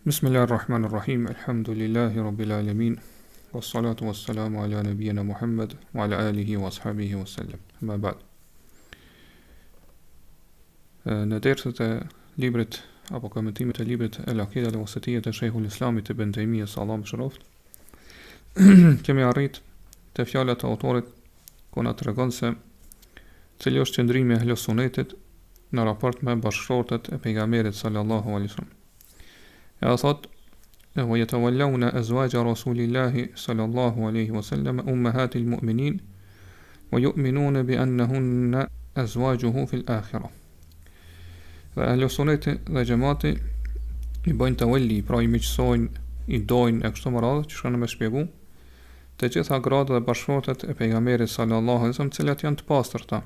Bismillahirrahmanirrahim. Alhamdulillahi rabbil alamin. Wassalatu wassalamu ala nabiyyina Muhammad wa ala alihi wa ashabihi wa sallam. Ma ba'd. Në dersët e librit apo komentimet e librit Akide El Uasitije të Shejkhul Islamit Ibn Taymiyes Allah mëshiroft, kemi arrit te fjalat e autorit ku na tregon se cili është qëndrimi i Ehlus-Sunetit në raport me bashkëshortet e pejgamberit sallallahu alaihi wasallam. Ja thot, wa yatawallawna azwaja rasulillahi sallallahu alaihi wasallam ummahatil mu'minin wa yu'minuna bi annahunna azwajuhu fil akhirah. Dhe Ehlus-Sunneti dhe xhamati i bojnë tawalli, pra i miqësojnë, i dojnë e kështu me radhë, që shkon me shpjegu, të gjitha gradat dhe bashkëshortet e pejgamberit sallallahu alaihi wasallam, të cilat janë të pastërta,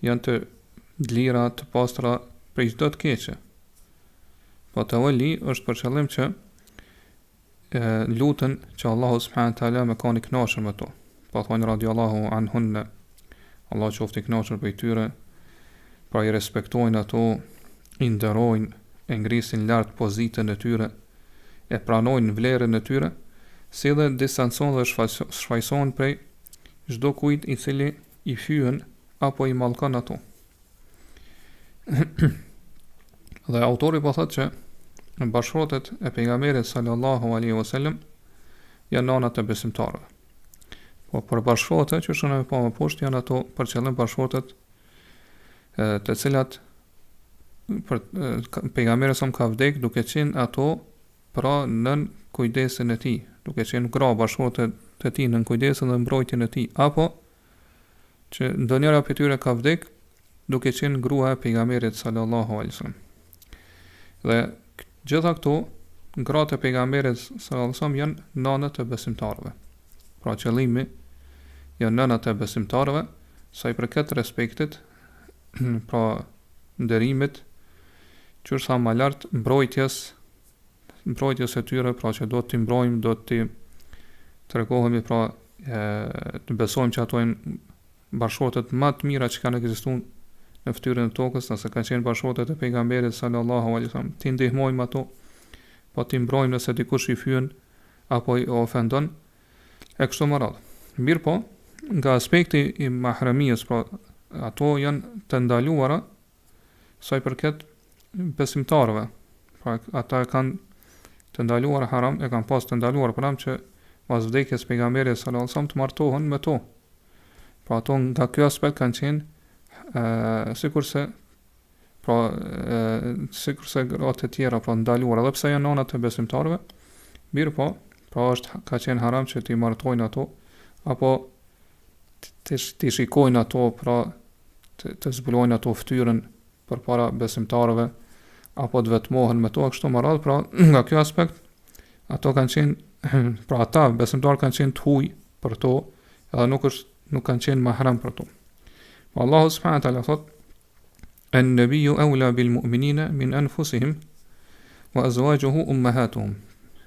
janë të lira, të pastra prej çdo të keqe. Po tawalli është për qëllim që lutën që Allahu subhanahu taala me kanë i kënaqur me to. Po thonë radiallahu anhunna, Allah qoftë i kënaqur prej tyre, pra i respektojnë ato, i nderojnë, e ngrisin lart pozitën e tyre, e pranojnë vlerën e tyre, si dhe distancon dhe shfaqson prej çdo kujt i cili i fyën apo i mallkon ato. Dhe autori po thotë që bashkëshortet e pejgamberit sallallahu alaihi wasallam janë nënat e besimtarëve. Po për bashkëshortet që shënë pa më poshtë janë ato për qëllim bashkëshortet të cilat pejgamberi sa ka vdek duke qenë ato pra nën kujdesin e tij, duke qenë gra bashkëshortet të tij nën kujdesin dhe mbrojtjen e tij, apo që ndonjëra prej tyre ka vdek duke qenë gruaja e pejgamberit sallallahu alaihi wasallam. Dhe gjitha këto gratë e pejgamberit sallallahu alaihi wasallam janë nënat e besimtarëve. Pra qëllimi janë nënat e besimtarëve sa i përket respektit, pra nderimit, që është sa më lart mbrojtjes e tyre, pra që do t'i mbrojmë, do t'i tregohemi, pra të besojmë që ato janë bashkëshortet më të mira që kanë ekzistuar në fytyrën e tokës, nëse kanë qenë bashkëshortet e pejgamberit sallallahu alaihi wasallam, ti ndihmojmë ato, po ti mbrojmë nëse dikush i fyen apo i ofendon e kështu me radhë. Mirë po, nga aspekti i mahramies, pra ato janë të ndaluara sa i përket besimtarëve. Pra ata kanë të ndaluar haram, e kanë pas të ndaluar haram që pas vdekjes pejgamberit sallallahu alaihi wasallam të martohen me to. Pra ato nga ky aspekt kanë qenë sikurse gratë e tjera pra ndaluara, edhe pse janë nënat e besimtarëve, mirë po, pra ka qenë haram që t'i martojnë ato, apo t'i shikojnë ato, pra të zbulojnë ato fytyrën përpara besimtarëve, apo të vetmohen me to, kështu me radhë, pra nga ky aspekt ato kanë qenë, pra ata besimtarë kanë qenë të huaj për to, edhe nuk kanë qenë mahram për to. Allahu subhanahu wa taala thot: "An-nabiyyu awla bil mu'minina min anfusihim wa azwajuhu ummahatuhum."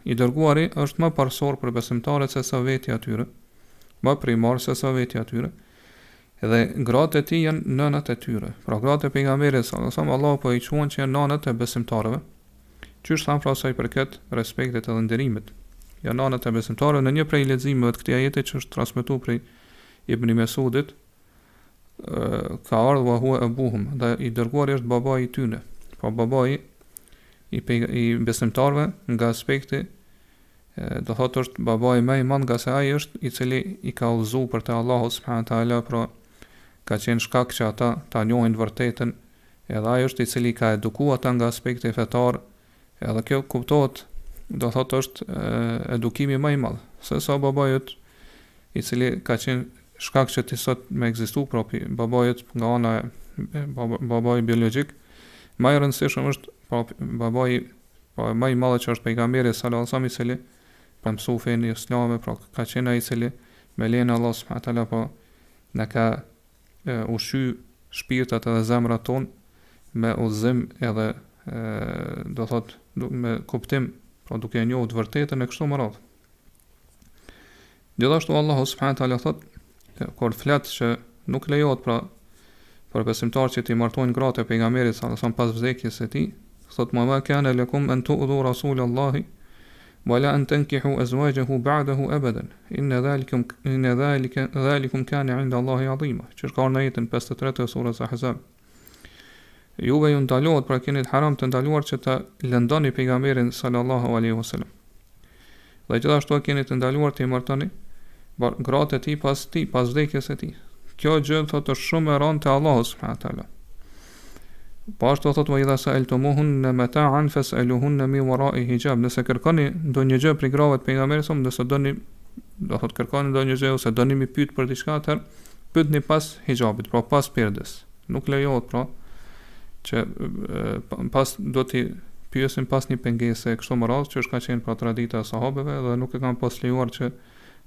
I dërguari është më parsor për besimtarët se sa vetja e tyre, më primar se sa vetja e tyre, dhe gratë e tij janë nënat e tyre. Pra gratë e pejgamberit sallallahu alaihi wasallam Allahu po i quajnë që janë nënat e besimtarëve, qysh thamë pra sa i përket respektit edhe nderimit. Janë nënat e besimtarëve në një prej leximeve të këtij ajeti që është transmetuar prej Ibn Mesudit, ka ardhur wa huwa abuhum, dhe i dërguari është babai i tyre. Po babai i besimtarëve nga aspekti do thotë është babai më i madh, nga se ai është i cili i ka udhëzuar për te Allahu subhanahu taala, pra ka qenë shkak që ata ta njohin vërtetën, edhe ai është i cili ka edukuar ata nga aspekti fetar, edhe kjo kuptohet, do thotë është edukimi më i madh se sa babait i cili ka qenë shkak që ti sot me ekzistu propi babait nga ana babai biologjik, më i rëndësishëm është babai më i madh që është pejgamberi sallallahu alaihi wasallam, i cili pa mësuar fenë islame, pra ka qenë ai i cili me lejen e Allah subhanahu taala po na ka ushqy shpirtat edhe zemrat ton me udhëzim edhe do thot me kuptim, pra duke e njohur të vërtetën e kështu me radhë. Gjithashtu Allahu subhanahu taala thot kur flet që nuk lejohet pra për besimtar që t'i martojnë gratë e pejgamberit sa pas vdekjes së tij, thot ma kana lakum an tu'dhu rasulallahi wala an tankihu azwajahu ba'dahu abadan inna dhalikum kana 'inda Allahi 'azima. Që ka në jetën 53 të surës Ahzab. Juve ju ndalohet, pra keni haram të ndaluar që ta lëndoni pejgamberin sallallahu alaihi wasallam. Dhe gjithashtu keni të ndaluar të i martoni gratë e tij pas vdekjes së tij. Kjo gjë thotë është shumë e rëndë te Allahu subhanahu wa taala. Po ashtu thotë wa idha sa'altumuhunna mata'an fas'aluhunna min wara'i hijab. Nëse kërkoni ndonjë gjë për gravat e pejgamberit, nëse do thotë kërkoni ndonjë gjë ose doni mi pyet për diçka, atëherë pyetni pas hijabit, pra pas perdes. Nuk lejohet pra që pas do t'i pyesin pas një pengese kështu më radh, që është ka qenë pra tradita e sahabeve dhe nuk e kanë pas lejuar që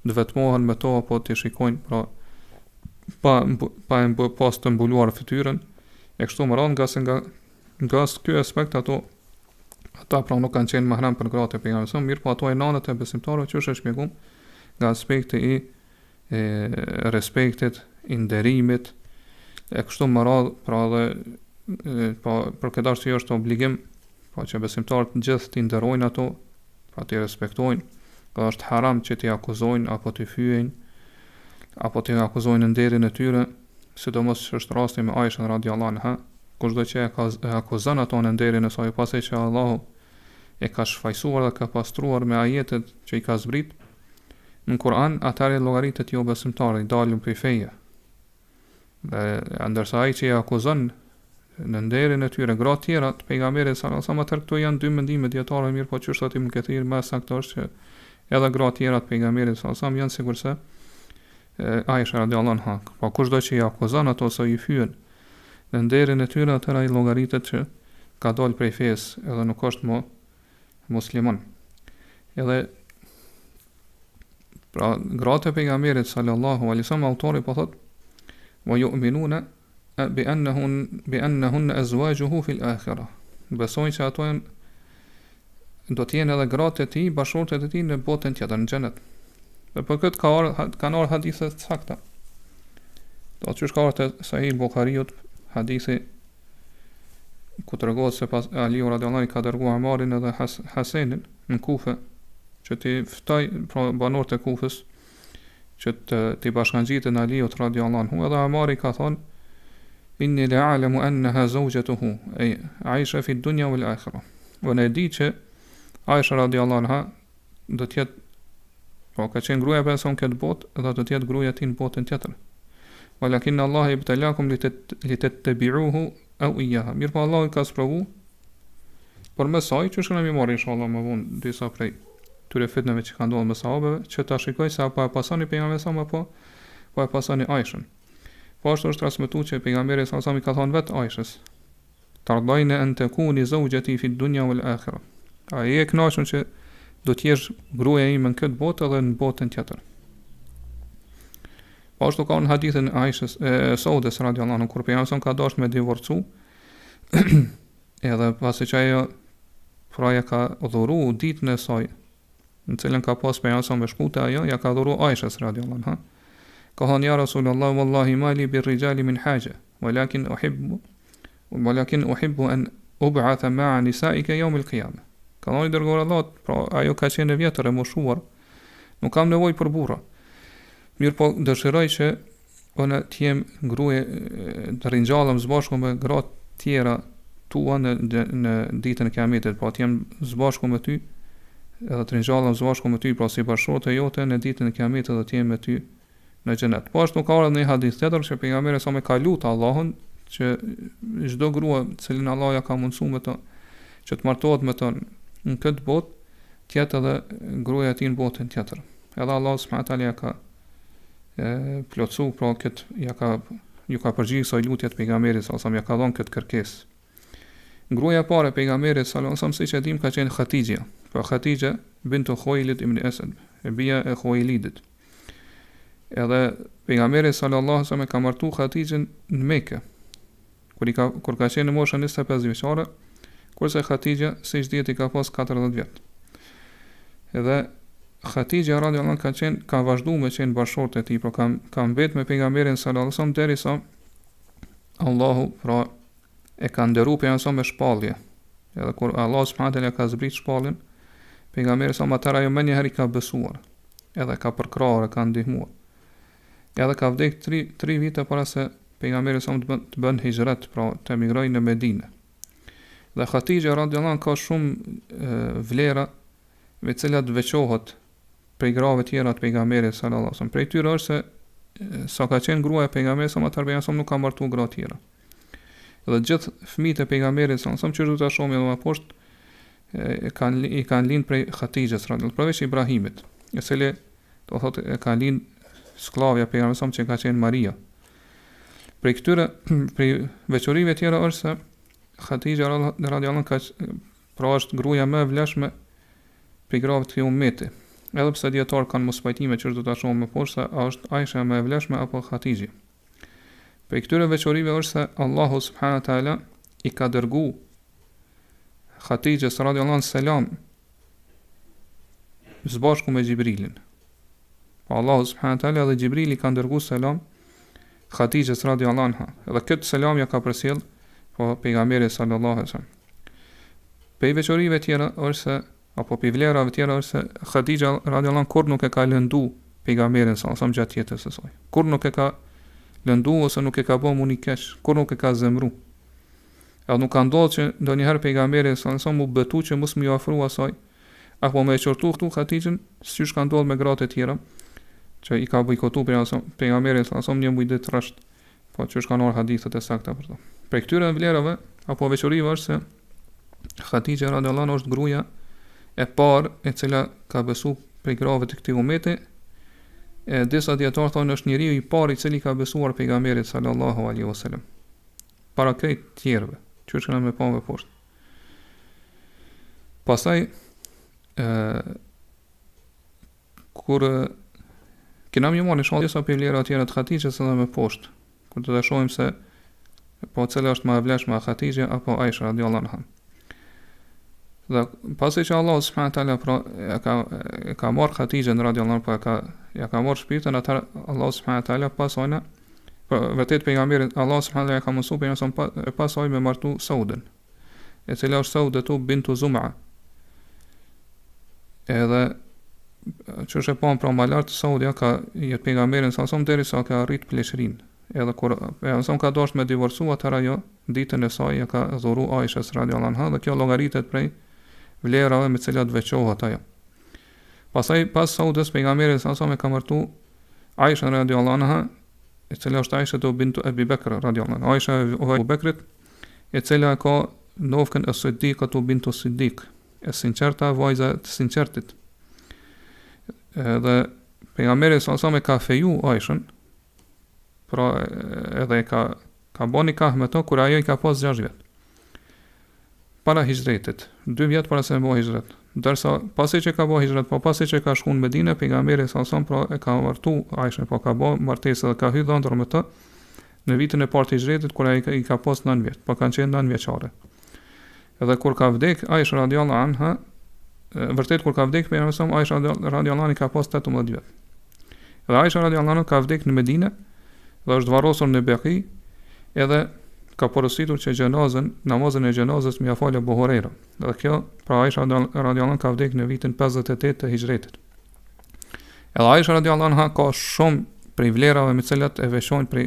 të vetmohen me to apo t'i shikojnë pra pas të mbuluar fytyrën e kështu më radh, nga ky aspekt ata pra nuk kanë qenë mahram për gratë e pejgamberit, mirë po ato e nanët e besimtarëve që është e shpjeguar nga aspekti i respektit, i nderimit e kështu më radh, pra dhe për këtë arsye është obligim pa që besimtarët gjithë t'i nderojnë ato, pra t'i respektojnë, dhe është haram që t'i akuzojnë apo t'i fyejnë apo t'i akuzojnë në nderin e tyre, sidomos që është rasti me Aishën radhiyallahu anha, kushdo që e akuzon ato në nderin e saj pasi që Allahu e ka shfaqsuar dhe ka pastruar me ajetet që i ka zbrit në Kur'an, atëherë llogaritet jo besimtarë, i dalin prej feje. Dhe ndërsa ai që e akuzon në nderin e tyre gratë tjera të pejgamberit sallallahu alajhi wasallam, atë këto janë dy mendime dietare, mirë po çështë aty më këthir më saktë është që edhe gratë tjera të pejgamberit sallallahu alajhi wasallam janë sigurisht Aisha radhiyallahu anha. Po kushdo që i akuzon ato ose i fyen në nderin e tyre, atëra i llogaritet që ka dalë prej fesë edhe nuk është më musliman. Edhe pra gratë e pejgamberit sallallahu alajhi wasallam, autori po thotë wa yu'minuna bi annahun azwajuhu fil akhirah. Besojnë që ato do të jenë edhe gratë e tij, bashkëshortet e tij në botën tjetër, në xhenet. Dhe për këtë kanë ardhur hadithe të sakta. Do të shkojë te Sahih Buhariut, hadithi ku tregohet se pas Aliu radhiyallahu anhu ka dërguar Amarin edhe Hasenin në Kufë, që t'i ftoj pra banorët e Kufës që t'i bashkangjiten Aliut radhiyallahu anhu, edhe Amari ka thonë inni la'alamu annaha zawjatuhu ay Aisha fi dunya wal akhirah. Unë e di që Aisha radhiyallahu anha do të jetë, pra ka qenë gruaja e person këtë botë dhe do të jetë gruaja e tij në botën tjetër. Walakin Allah ibtalakum litattabi'uhu aw iyyaha. Mirë po Allah i ka sprovu por me saj që shkëna mi marrë inshallah më vonë disa prej tyre fitnave që ka ndodhur me sahabeve, që ta shikoj se apo e pasoni pejgamberin sa apo e pasoni Aishën. Po ashtu është transmetuar që pejgamberi sa i ka thënë vetë Aishës: "Tardajna an takuni zawjati fi dunya wal akhirah." Ai e kënaqur që do të jesh gruaja ime në këtë botë edhe në botën tjetër. Po ashtu ka në hadithin Aishës Saudes radhiyallahu anha, kur pejgamberi ka dashur me divorcu, edhe pasi që ajo praja ka dhuru ditën e saj, në cilën ka pas pejgamberi me shkute, ajo ja ka dhuru Aishës radhiyallahu anha. Ka thënë ja Rasulullah wallahi mali bir rijali min haja walakin uhibbu an ub'atha ma'a nisa'ika yawm al-qiyamah. Ka thënë dërguar Allah, pra ajo ka qenë vjetër e moshuar, nuk kam nevojë për burra. Mirë po dëshiroj që unë të jem gruaje, të ringjallem së bashku me gratë tjera tua në ditën e Kiametit, pra të jem së bashku me ty, edhe të ringjallem së bashku me ty, pra si bashkëshorte jote në ditën e Kiametit dhe të jem me ty në xhenet. Po ashtu ka ardhur në një hadith tjetër që pejgamberi sa më ka lutur Allahun që çdo grua të cilën Allah ja ka mundsuar me të që të martohet me të në këtë botë, të jetë edhe gruaja e tij në botën tjetër. Edhe Allah subhanahu wa taala ja ka plotsu, pra ju ka përgjigjur kësaj lutje të pejgamberit sa ja ka dhënë këtë kërkesë. Gruaja e parë e pejgamberit sallallahu alajhi wasallam, siç e dim, ka qenë Khatija. Pra Khatija bintu Khuwailid ibn Asad, e bija e Khuwailidit. Edhe pejgamberi sallallahu alajhi wasallam ka martu Khatijën në Mekë, kur ka qenë në moshën 25 vjeçare, kurse Khatija siç dihet i ka pas 40 vjet. Edhe Khatija radhiyallahu anha ka vazhduar me qenë bashkëshorte e tij, por ka mbet me pejgamberin sallallahu alajhi wasallam derisa Allahu pra e ka nderuar pejgamberin me shpallje. Edhe kur Allah subhanahu wa taala ka zbrit shpallin, pejgamberi sa më tëra jo më njëherë ka besuar, edhe ka përkrahur, ka ndihmuar. Edhe ka vdek 3 vite para se pejgamberi sa të bën hijret, pra të emigrojë në Medinë. Dhe Khatija radhiyallahu anha ka shumë vlera me të cilat veçohet prej grave tjera të pejgamberit sallallahu alaihi wasallam. Prej tyre është se sa ka qenë gruaja e pejgamberit sa më tërë nuk ka martu gra tjera. Dhe gjithë fëmijët e pejgamberit sallallahu alaihi wasallam që do ta shohim edhe më poshtë i kanë lind prej Khatijës radhiyallahu anha, përveç Ibrahimit, e cili do thotë e ka lind sklavja e pejgamberit sallallahu alaihi wasallam që ka qenë Maria. Prej këtyre prej veçorive tjera është se Khatija radhiyallahu anha pra është gruaja më e vlefshme prej grave të ummeti. Edhe pse dietar kanë mos pajtime që do ta shohim më poshtë se a është Aisha më e vlefshme apo Khatija. Për këtyre veçorive është se Allahu subhanahu wa taala i ka dërgu Khatijës radhiyallahu anha selam së bashku me Xhibrilin. Pa Allahu subhanahu wa taala dhe Xhibrili kanë dërgu selam Khatijës radhiyallahu anha. Edhe këtë selam ja ka përsjell po pejgamberi sallallahu alaihi wasallam. Për veçorive tjera është se apo për vlerave tjera është se Khatija radhiyallahu anha kur nuk e ka lëndu pejgamberin sallallahu alaihi wasallam gjatë jetës së saj. Kur nuk e ka lëndu ose nuk e ka bë muni keq, kur nuk e ka zemru. Edhe nuk ka ndodhur që ndonjëherë pejgamberi sallallahu alaihi wasallam u betu që mos më ofru asaj, apo më e qortu këtu Khatijën, siç ka ndodhur me gratë e tjera, që i ka bojkotuar pejgamberi sallallahu alaihi wasallam një muj ditë rresht, po që kanë marrë hadithet e sakta për to. Për këtyre vlerave apo veçorive është se Khatija radhiyallahu anha është gruaja e parë e cila ka besu prej grave të këtij ummeti. E disa dietar thonë është njeriu i parë i cili ka besuar pejgamberit sallallahu alaihi wasallam. Para këtij tjerëve, që kanë më pa më poshtë. Pastaj kur kena më marrë shallë sa për vlera të tjera të Khatijës edhe më poshtë, kur do ta shohim se po cila është më e vlefshme Khatija apo Aisha radhiyallahu anha. Dhe pasi që Allah subhanahu wa taala pra ka marrë Khatijën radhiyallahu anha, po ja ka marrë shpirtin, atë Allah subhanahu wa taala pasojna vërtet pejgamberit Allah subhanahu wa taala ka mësuar pejgamberin pasoj me martu Saudën, e cila është Saudatu bintu Zum'a. Edhe që është e pa pra më lartë Saudja ka jetë pejgamberin sa derisa ka arrit pleshrin. Edhe kur pejgamberi ka dashur me divorcu, atëra jo ditën e saj ja ka dhuru Aishës radhiyallahu anha, dhe kjo llogaritet prej vlerave me të cilat veçohet ajo. Pastaj pas Saudës pejgamberi sa ka martu Aisha radhiyallahu anha, e cila është Aisha bintu Abi Bekr radhiyallahu anha. Aisha e Abu Bekrit, e cila ka novkën e Siddiqatu bintu Siddiq, e sinqerta, vajza e sinqertit. Dhe pejgamberi sa ka feju Aishën, pra edhe ka bën nikah me to kur ajo i ka pas 6 vjet. Para hijretit, 2 vjet para se të bëhej hijret. Ndërsa pasi që ka bëhej hijret, po pasi që ka shkuar në Medinë, pejgamberi sa pra e ka martu Aishën, po ka bën martesë dhe ka hyrë dhëndër me të në vitin e parë të hijretit kur ai i ka pas 9 vjet, po kanë qenë 9 vjeçare. Edhe kur ka vdek Aisha radhiyallahu anha, vërtet kur ka vdek pejgamberi sa Aisha radhiyallahu anha ka pas 18 vjet. Dhe Aisha radhiyallahu anha ka vdek në Medinë dhe është varrosur në Beqi, edhe ka porositur që namazën e gjenazës më ia falë Abu Huraira. Dhe kjo, pra Aisha radhiyallahu anha ka vdek në vitin 58 të hijretit. Edhe Aisha radhiyallahu anha ka shumë prej vlerave me të cilat e veçojnë prej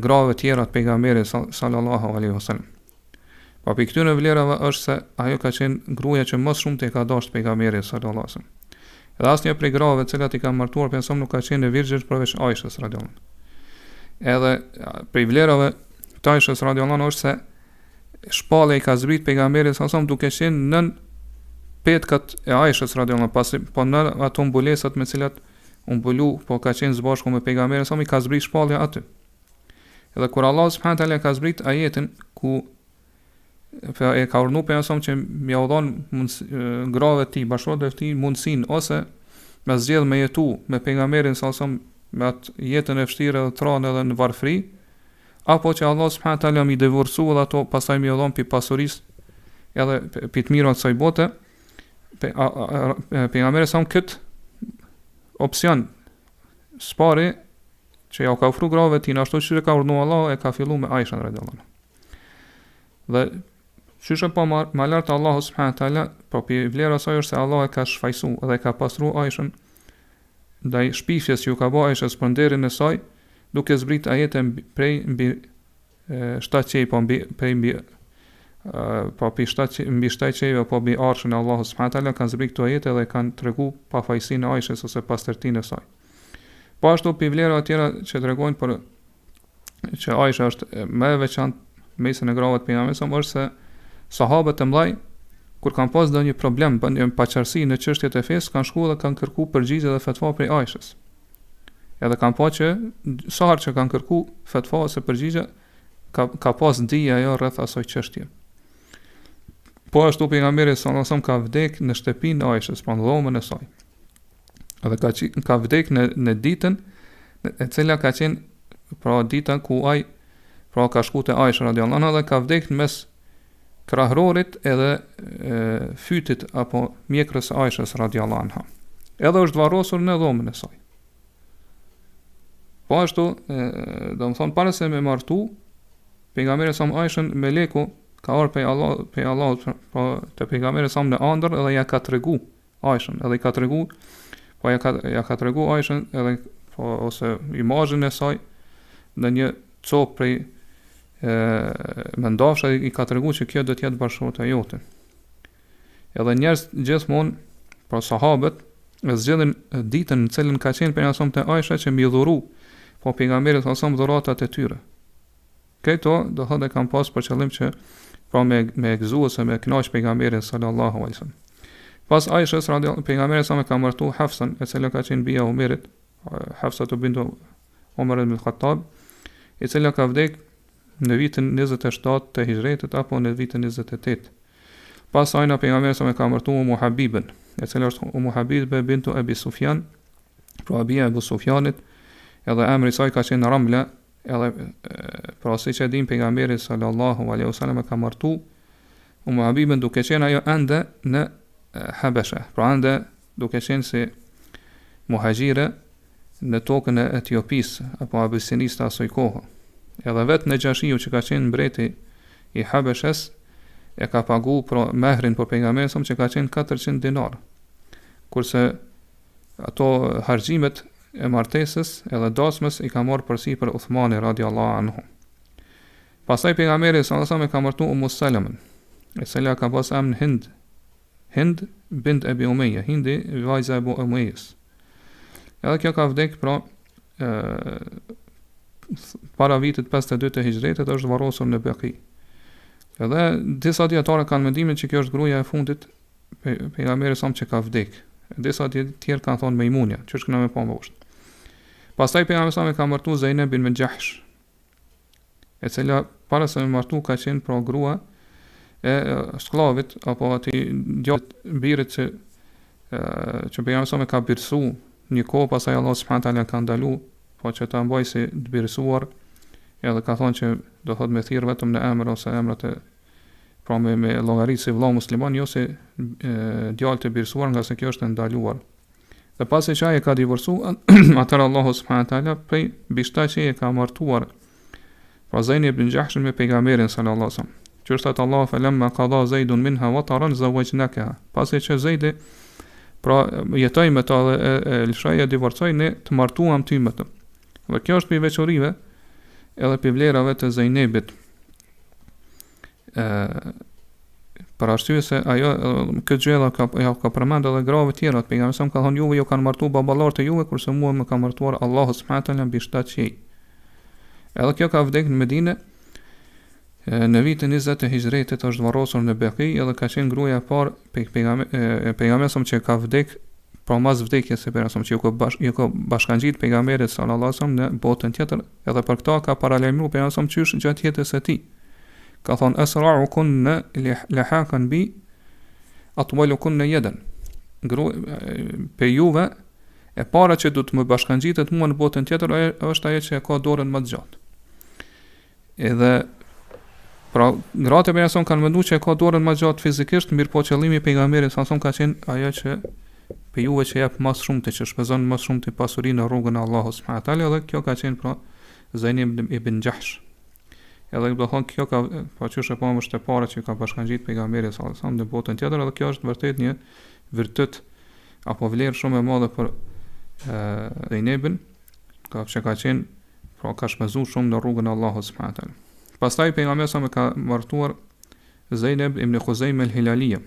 grave tjera të pejgamberit sallallahu alaihi wasallam. Pa për këtyre vlerave është se ajo ka qenë gruaja që më shumë të ka dashur pejgamberin sallallahu alaihi wasallam. Edhe asnjë prej grave të cilat i kanë martuar pensum nuk ka qenë virgjën përveç Aishës radhiyallahu anha. Edhe prej vlerave të Aishës radhiyallahu anha është se shpalla i ka zbrit pejgamberit sallallahu alaihi wasallam duke qenë nën petkat e Aishës radhiyallahu anha, pasi po në ato mbulesat me cilat u mbulu, po ka qenë së bashku me pejgamberin sallallahu alaihi wasallam, i ka zbrit shpallja aty. Edhe kur Allah subhanahu wa taala ka zbrit ajetin ku e ka urdhëruar pejgamberin që m'ia u dhon grave të tij, bashkëshorteve të tij mundsinë ose me zgjedh me jetu me pejgamberin sallallahu alaihi wasallam me atë jetën e vështirë dhe tranë edhe në varfëri, apo që Allah subhanahu wa taala mi divorcu dhe ato pastaj mi u dhon pi pasurisë edhe pi të mirë të kësaj bote, pejgamberi sa kët opsion spari që ja ka ofruar grave të tij ashtu siç e ka urdhëruar Allah, e ka filluar me Aisha radhiyallahu anha. Dhe Qysh po ma lart Allahu subhanahu taala, po pi vlera saj është se Allah e ka shfaqsu dhe ka pastru Aishën ndaj shpifjes që u ka bë Aishës për nderin e saj, duke zbrit ajete prej mbi 7 qej, po mbi prej mbi po pi 7 qejve, po mbi arshën e Allahut subhanahu taala kanë zbrit këto ajete dhe kanë tregu pafajsinë e Aishës ose pastërtinë e saj. Po ashtu pi vlera të tjera që tregojnë për që Aisha është më e veçantë mesën e grave të pejgamberit është se sahabët e mëdhej kur kanë pas ndonjë problem, një paqartësi në çështjet e fesë, kanë shkuar dhe kanë kërkuar përgjigje dhe fatva prej Aishës. Edhe kanë pa që sa herë që kanë kërkuar fatva ose përgjigje, ka pas dija ajo rreth asaj çështje. Po ashtu pejgamberi sallallahu alajhi wasallam ka vdek në shtëpinë e Aishës, pa dhomën e saj. Edhe ka vdek në ditën e cila ka qenë pra dita ku ai pra ka shkuar te Aisha radhiyallahu anha dhe ka vdek në mes krahërorit edhe fytit apo mjekrës së Aishës radhiyallahu anha. Edhe është varrosur në dhomën e saj. Po ashtu, do të thonë para se me martu, pejgamberi sa Aishën meleku ka ardhur prej Allahut, po te pejgamberi sa në ëndër edhe ja ka tregu Aishën, edhe i ka tregu, po ja ka tregu Aishën edhe po ose imazhin e saj në një copë prej me ndafsha i ka tregu që kjo do të jetë bashkëshorta jote. Edhe njerëz gjithmonë, pra sahabët, e zgjedhin ditën në cilën ka qenë pejgamberi te Aisha që mbi dhuru, po pejgamberit sa dhuratat e tyre. Këto do thotë kanë pas për qëllim që pra me gëzu ose me kënaq pejgamberin sallallahu alaihi wasallam. Pas Aishës radhiyallahu pejgamberi sa me ka martu Hafsën, e cila ka qenë bija e Umerit, Hafsa bintu Umar ibn al-Khattab, e cila ka vdek në vitin 27 të hijretit apo në vitin 28. Pas ajna pejgamberi sa me ka martu Ummu Habibën, e cila është Ummu Habibe bintu Abi Sufjan, pra bija e Abu Sufjanit, edhe emri i saj ka qenë Ramla, edhe pra si që din pejgamberi sallallahu alaihi wasallam e ka martu Ummu Habibën duke qenë ajo ende në Habesha, pra ende duke qenë si muhajire në tokën e Etiopisë apo Abisinisë të asoj kohë. Edhe vetë në Gjashiu që ka qenë mbreti i Habeshes e ka pagu pro mehrin për pejgamberin që ka qenë 400 dinar, kurse ato harxhimet e martesës edhe dasmës i ka marrë përsi për Uthmani radhiyallahu anhu. Pastaj pejgamberi sallallahu alajhi wasallam ka martu Ummu Salamën, e cila ka pas emrin Hind bint Abi Umayya, Hindi vajza e Abu Umayyas. Edhe kjo ka vdek pra para vitit 52 të hijretit, është varrosur në Beki. Edhe disa dietarë kanë mendimin që kjo është gruaja e fundit pejgamberit sa që ka vdek. Disa tjerë kanë thonë Mejmunja, që është këna me pa më poshtë. Pastaj pejgamberi sa ka martu Zainab bin Jahsh, e cila para se me martu ka qenë pra grua e sklavit apo ati djallit birit që pejgamberi sa ka birsu një kohë, pastaj Allah subhanahu taala ka ndalu po që ta mbaj si të birësuar, edhe ka thonë që do thot me thirr vetëm në emër ose emrat e pra me llogarit si vëlla musliman, jo si djalë të birësuar, nga se kjo është ndaluar. Dhe pasi që ai ka divorcu, atëherë Allahu subhanahu taala prej bishta që e ka martuar pra Zainab ibn Jahsh me pejgamberin sallallahu alaihi wasallam. Që është atë Allahu falamma qada Zaidun minha wataran zawajnaka. Pasi që Zaidi pra jetoj me ta dhe e lëshoj e divorcoj, ne të martuam ty me të. Dhe kjo është për veçorive edhe për vlerave të Zainabit. Për arsye se ajo këtë gjë ka përmend edhe grave tjera të pejgamberit sa ka thonë juve ju kanë martuar baballar të juve, kurse mua më ka martuar Allahu subhanahu taala mbi 7 qej. Edhe kjo ka vdekur në Medinë në vitin 20 të hijretit, është varrosur në Beki, edhe ka qenë gruaja e parë pejgamberit që ka vdekur pra mas vdekjes së pejgamberit që ju ka bashkangjit pejgamberit sallallahu alajhi wasallam në botën tjetër, edhe për këtë ka paralajmëruar pejgamberi qysh gjatë jetës së tij. Ka thonë asra'ukun lahakan bi atwalukun yadan. Pe juve e para që do të më bashkangjitet mua në botën tjetër është ajo që ka dorën më të gjatë. Edhe pra gratë e pejgamberit kanë menduar që ka dorën më të gjatë fizikisht, mirë po qëllimi i pejgamberit sa ka qenë ajo që pe juve që jep më shumë të që shpenzon më shumë të pasurinë në rrugën e Allahut subhanahu taala, dhe kjo ka qenë pra Zainab ibn Jahsh. Edhe do thonë kjo ka qysh e pa është e para që ka bashkangjit pejgamberi sallallahu alajhi wasallam në botën tjetër, edhe kjo është vërtet një virtut apo vlerë shumë e madhe për Zejnebin, që ka qenë, pra ka shpenzuar shumë në rrugën e Allahut subhanahu wa taala. Pastaj pejgamberi sa më ka martuar Zeynep ibn Khuzaime el-Hilalije.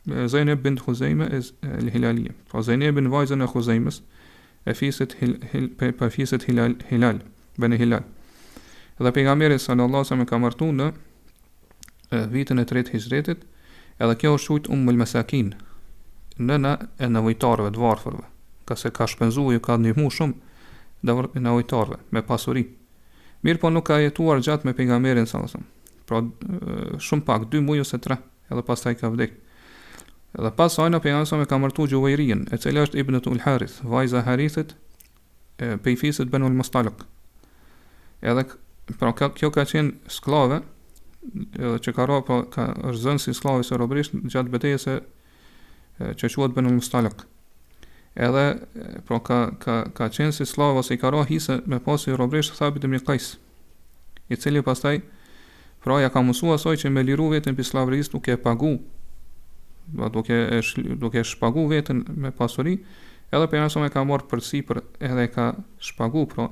Zeynep bint Khuzaime el-Hilalije. Pra Zeynepin vajzën e Khuzaimes, e fisit Hilal, ben Hilal. Dhe pejgamberi sallallahu alajhi wasallam ka martuar në vitin e 3 hijretit, edhe kjo është quajtur Ummul Masakin, nëna e nevojtarëve të varfërve, ka se ka shpenzuar, ju ka ndihmuar shumë nevojtarëve me pasuri. Mirë po nuk ka jetuar gjatë me pejgamberin sallallahu alajhi wasallam. Pra shumë pak, 2 muaj ose 3, edhe pastaj ka vdekur. Edhe pas saj pejgamberi ka martuar Juwairin, e cila është ibnatu al-Harith, vajza e Harithit, pej fisit Banu al-Mustaliq. Edhe pra kjo ka qenë sklave, edhe që ka është zënë si sklave së robërisht gjatë betejës që quhet Banu al-Mustaliq. Edhe pra ka qenë si sklave ose i ka hise me pasi robërisht Thabit ibn Qais, i cili pastaj pra ja ka mësuar asaj që me liru veten pi slavërisë duke e pagu, duke shpagu veten me pasuri, edhe pejgamberi ka marrë përsipër edhe ka shpagu, pra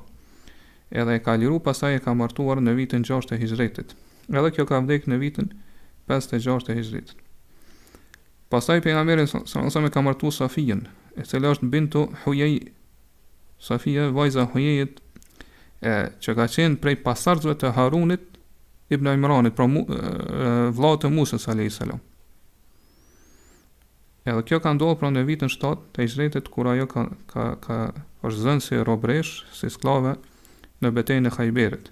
edhe ka liru, pastaj e ka martuar në vitin 6 të hijretit. Edhe kjo ka vdekur në vitin 5 të hijretit. Pastaj pejgamberi sallallahu ka martuar Safijen, e cila është bintu Hujej. Safia, vajza Hujejit, që ka qenë prej pasardhësve të Harunit ibn Imranit, pra vllaut të Musës alayhis salam. Edhe kjo ka ndodhur pra në vitin 7 të hijretit, kur ajo ka është zënë si robresh, si sklave në betejën e Khajberit.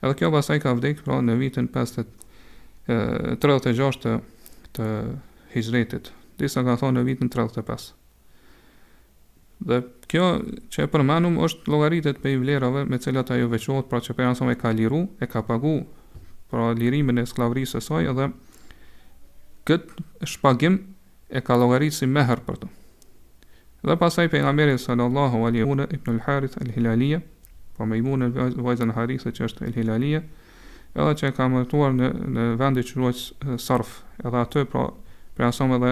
Edhe kjo pastaj ka vdekur pra në vitin 36 të hijretit. Disa ka thonë në vitin 35. Dhe kjo që e përmenum është llogaritet për vlerave me cilat ajo veçohet, pra që pejgamberi ka liru, e ka pagu pra lirimin e skllavërisë së saj, edhe këtë shpagim e ka llogarit si mehr për të. Dhe pastaj pejgamberi sallallahu alaihi wa sallam ibn al-Harith al-Hilalije, pa Mejmune vajzën e Harithit që është el-Hilalije, edhe që ka martuar në vendi që quhet Sarf, edhe aty pra pejgamberi edhe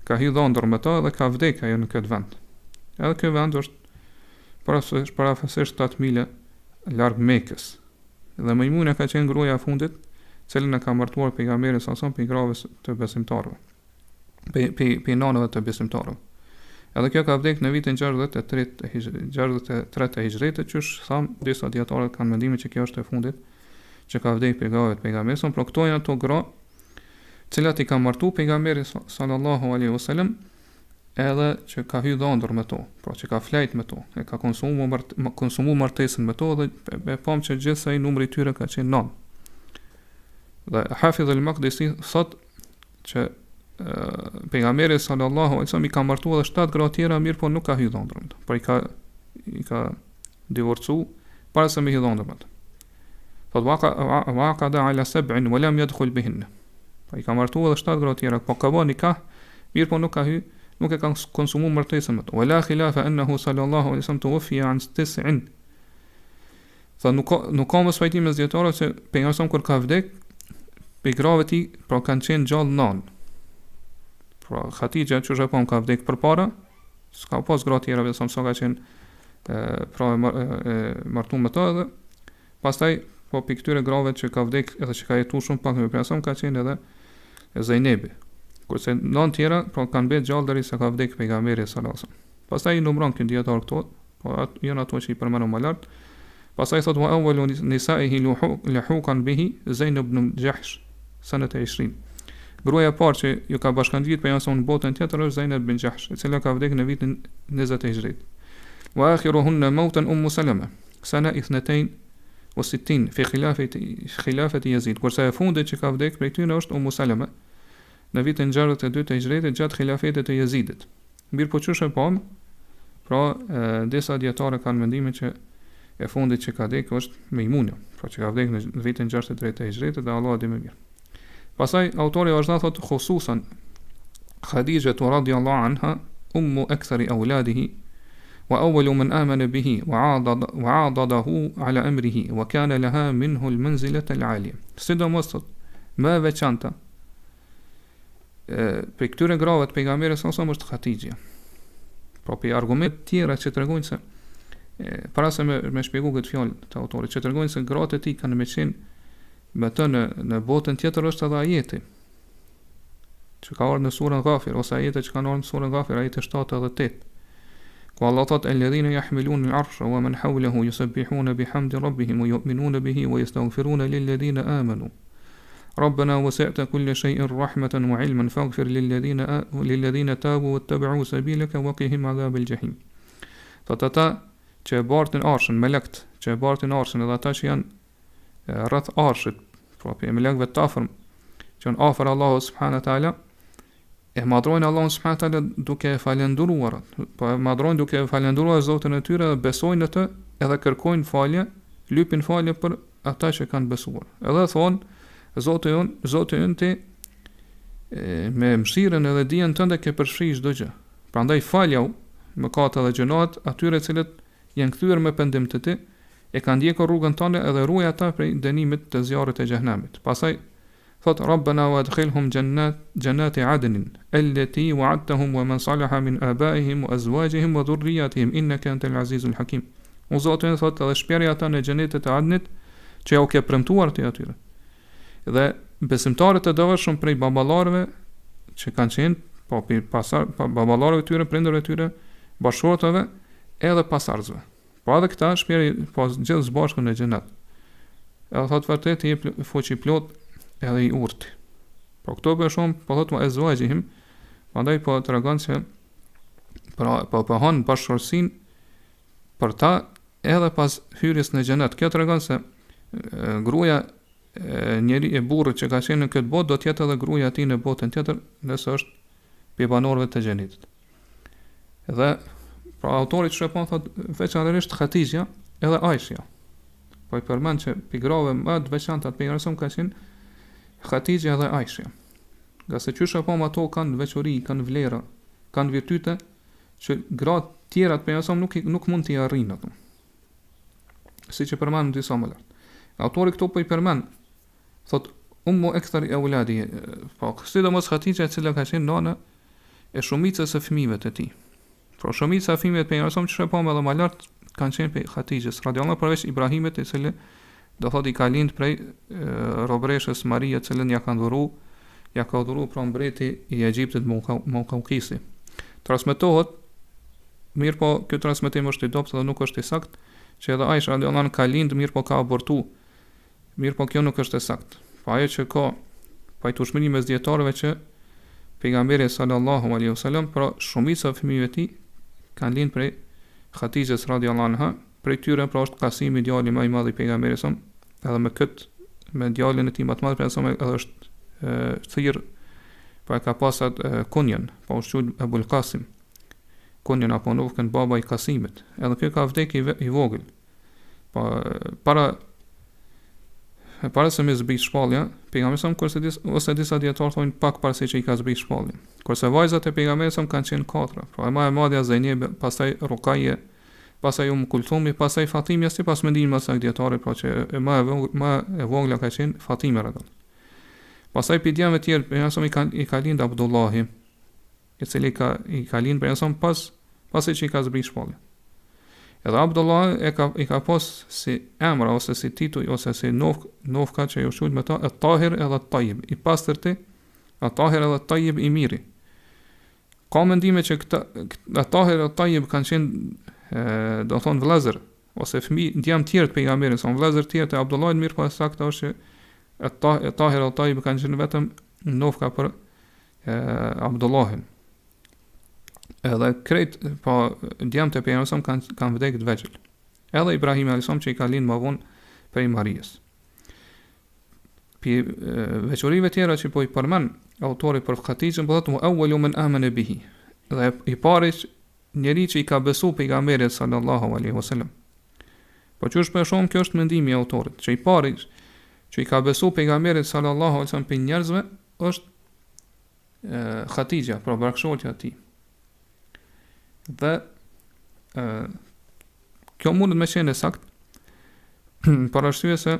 ka hidhur ndër me ta dhe ka vdekur ajo në këtë vend. Edhe ky vend është parafasisht 7 mile larg Mekës. Dhe Mejmune ka qenë gruaja e fundit, cilën e ka martuar pejgamberi sa pe graves të besimtarëve, pe nanave të besimtarëve. Edhe kjo ka vdekur në vitin 63 të hijretit, që tham disa dietarë kanë mendimin që kjo është e fundit që ka vdekur për gravet pejgamberit, por këto janë ato gra cilat i ka martu pejgamberi sallallahu alaihi wasallam, edhe që ka hyrë ndër me to, pra që ka flajt me to, e ka konsumu martesën me to, dhe e pam që gjithsej numri i tyre ka qenë 9. Dhe Hafidh al-Maqdisi thot që pejgamberi sallallahu alaihi wasallam i ka martuar edhe 7 gra tjera, mirë po nuk ka hyrë ndër me to, por i ka divorcu para se me hyrë ndër me to. Thot waqada ala 7 wa lam yadkhul bihin. Pa i ka martuar edhe 7 gra tjera, po ka bën nikah, mirë po nuk e ka konsumu martesën me to. Wala khilafa annahu sallallahu alaihi wasallam tuwfiya an 9. Tha nuk ka mos pajtim mes dietarëve se pejgamberi kur ka vdek, pe gravet i pra kanë qenë gjallë 9. Pra Khatija që shepon ka vdek përpara, s'ka pas gra tjera vetëm sa ka qenë martuar me to, edhe pastaj po pe këtyre grave që ka vdek edhe që ka jetuar shumë pak me pejgamberin ka qenë edhe Zejnebi. Kurse 9 tjera pra kanë bërë gjallë derisa ka vdek pejgamberi sallallahu alaihi wasallam. Pastaj i numëron këto dietar këto, po janë ato që i përmendon më lart. Pastaj thot wa awwalu nisaihi luhuqan bihi Zainab ibn Jahsh sanata 20. Gruaja e parë që ju ka bashkangjit pejgamberin në botën tjetër është Zainab ibn Jahsh, e cila ka vdekur në vitin 20 të hijrit. Wa akhiruhunna mautan Salama sana 62 fi khilafati Yazid. Kurse e fundit që ka vdekur prej tyre është Salama në vitin 62 të hijretit gjatë khilafetit të Yazidit. Mirë po çush e pam, pra disa dietarë kanë mendimin që e fundit që ka vdekur është Mejmuna, pra që ka vdekur në vitin 63 të hijretit, dhe Allah di më mirë. Pastaj autori vazhdon thotë khususan Khadija radhiyallahu anha ummu akthari auladihi wa awwalu man amana bihi wa a'dadahu ala amrihi wa kana laha minhu al-manzilata al-'aliya. Sidomos thot më e veçanta për këtyre grave të pejgamberit sa është Hatixha. Pra për argumente tjera që tregojnë se para se me shpjegu këtë fjalë të autorit, që tregojnë se gratë e tij kanë me qenë me të në botën tjetër, është edhe ajeti që ka ardhur në surën Ghafir, ose ajetet që kanë ardhur në surën Ghafir, ajete 7 edhe 8. Ku Allah thot alladhina yahmiluna al-arsha wa man hawlahu yusabbihuna bihamdi rabbihim wa yu'minuna bihi wa yastaghfiruna lilladhina amanu ربنا وسعت كل شيء رحمة وعلما فاغفر للذين تابوا واتبعوا سبيلك وقهم عذاب الجحيم. Ata që e bartin arshën, melekt që e bartin arshën, edhe ata që janë rreth arshit, pra për melekëve të afërm, që janë afër Allahut subhanahu wa taala, e madhrojnë Allahun subhanahu wa taala duke e falendëruar, po e madhrojnë duke e falendëruar Zotin e tyre dhe besojnë atë, edhe kërkojnë falje, lypin falje për ata që kanë besuar. Edhe thonë Zoti ynë ti me mëshirën edhe dijen tënde ke përfshi çdo gjë. Prandaj faljau mëkatet dhe gjënat atyre cilët janë kthyer me pendim të ti, e kanë ndjekur rrugën tënde edhe ruaj ata prej dënimit të zjarrit të xhenemit. Pastaj thot Rabbana wa adkhilhum jannati adnin allati wa'adtahum wa man salaha min abaihim wa azwajihim wa dhurriyyatihim innaka antal azizul hakim. O Zoti ynë thot edhe shpjerë ata në xhenetet e Adnit që ja u ke premtuar ti atyre. Dhe besimtarët e devotshëm prej baballarëve që kanë qenë baballarëve të tyre, prindërve të tyre, bashkëshorteve edhe pasardhësve. Po edhe këta shpjeri gjithë së bashku në xhenet. Edhe thot vërtet i fuqi plot edhe i urti. Po këto për shumë po thot më ezvajgjihim, prandaj po tregon se po pohon bashkëshorsinë për ta edhe pas hyrjes në xhenet. Kjo tregon se gruaja njeri e burrit që ka qenë në këtë botë do të jetë edhe gruaja e tij në botën tjetër, nëse është pi banorëve të xhenetit. Dhe pra autori shprehon thot veçanërisht Hatixha edhe Aisha. Po i përmend që pi grave më të veçanta të pejgamberit ka qenë Hatixha dhe Aisha. Gjasë që shprehon ato kanë veçori, kanë vlera, kanë virtyte që gratë tjera të pejgamberit nuk mund t'i arrijnë ato. Siç e përmend disa më lart. Autori këtu po i përmend thot ummu Qendri Udhezimi, po sidomos Hatixha e cila ka qenë nana e shumicës së fëmijëve të tij. Pra shumica e fëmijëve të pejgamberit që shpom edhe më lart kanë qenë pe Hatixhës radhiyallahu përveç Ibrahimit, i cili do thotë i ka lind prej robreshës Maria, e cilën ja ka dhuru pra mbreti i Egjiptit Mukaukisi. Transmetohet, mirë po kjo transmetim është i dobët dhe nuk është i sakt, që edhe Aisha radhiyallahu anha ka lind, mirë po ka abortu. Mirë po kjo nuk është e saktë. Po ajo që ka pajtueshmëri mes dietarëve që pejgamberi sallallahu alaihi wasallam pra shumica e fëmijëve të tij kanë lind prej Hatixhës radhiyallahu anha, prej tyre pra është Kasimi, djali më i madh i pejgamberit, edhe me djalin e tij më të madh pejgamberi edhe është thirr, pa ka pasat kunjen, pa është quajtur Abul Qasim. Kunjen apo nufkën baba i Kasimit. Edhe kjo ka vdekë i vogël. Para se me zbrit shpallja, pejgamberi ose disa dietar thonë pak para se që i ka zbrit shpallja. Kurse vajzat e pejgamberit kanë qenë 4. Pra e më e madhja Zainab, pastaj Ruqayya, pastaj Kulthumi, pastaj Fatimja, sipas mendimit të asaj dietare, pra që më e vogla ka qenë Fatima radhiyallahu. Pastaj pidjave të tjerë, pejgamberi i ka lind Abdullahi, i cili i ka lind pejgamberi pasi që i ka zbrit shpallja. Edhe Abdullah i ka pas si emra ose si titull ose si nofka që ju shujt me ta At-Tahir edhe At-Tayyib, i pastërti, At-Tahir edhe At-Tayyib i miri. Ka mendime që At-Tahir edhe At-Tayyib kanë qenë do thonë vëllezër ose fëmijë ndjam tjerë të pejgamberit, son vëllezër tjerë të Abdullahit, mirë po saktë është që At-Tahir edhe At-Tayyib kanë qenë vetëm nofka për Abdullahin. Edhe krejt po djemtë e pejgamberit kanë vdekë të vegjël. Edhe Ibrahim alayhis salam që i ka lind më vonë prej Marijës. Veçorive tjera që po i përmend autori për Hatixhën, po thotë awwalu man amana bihi. Dhe i pari njeri që i ka besu pejgamberit sallallahu alaihi wasallam. Po që është për shumë, kjo është mendimi i autorit, që i pari që i ka besu pejgamberit sallallahu alaihi wasallam për njerëzve është Hatixha, pra bashkëshortja e tij. Dhe Kjo mundet me qenë sakt, për arsye se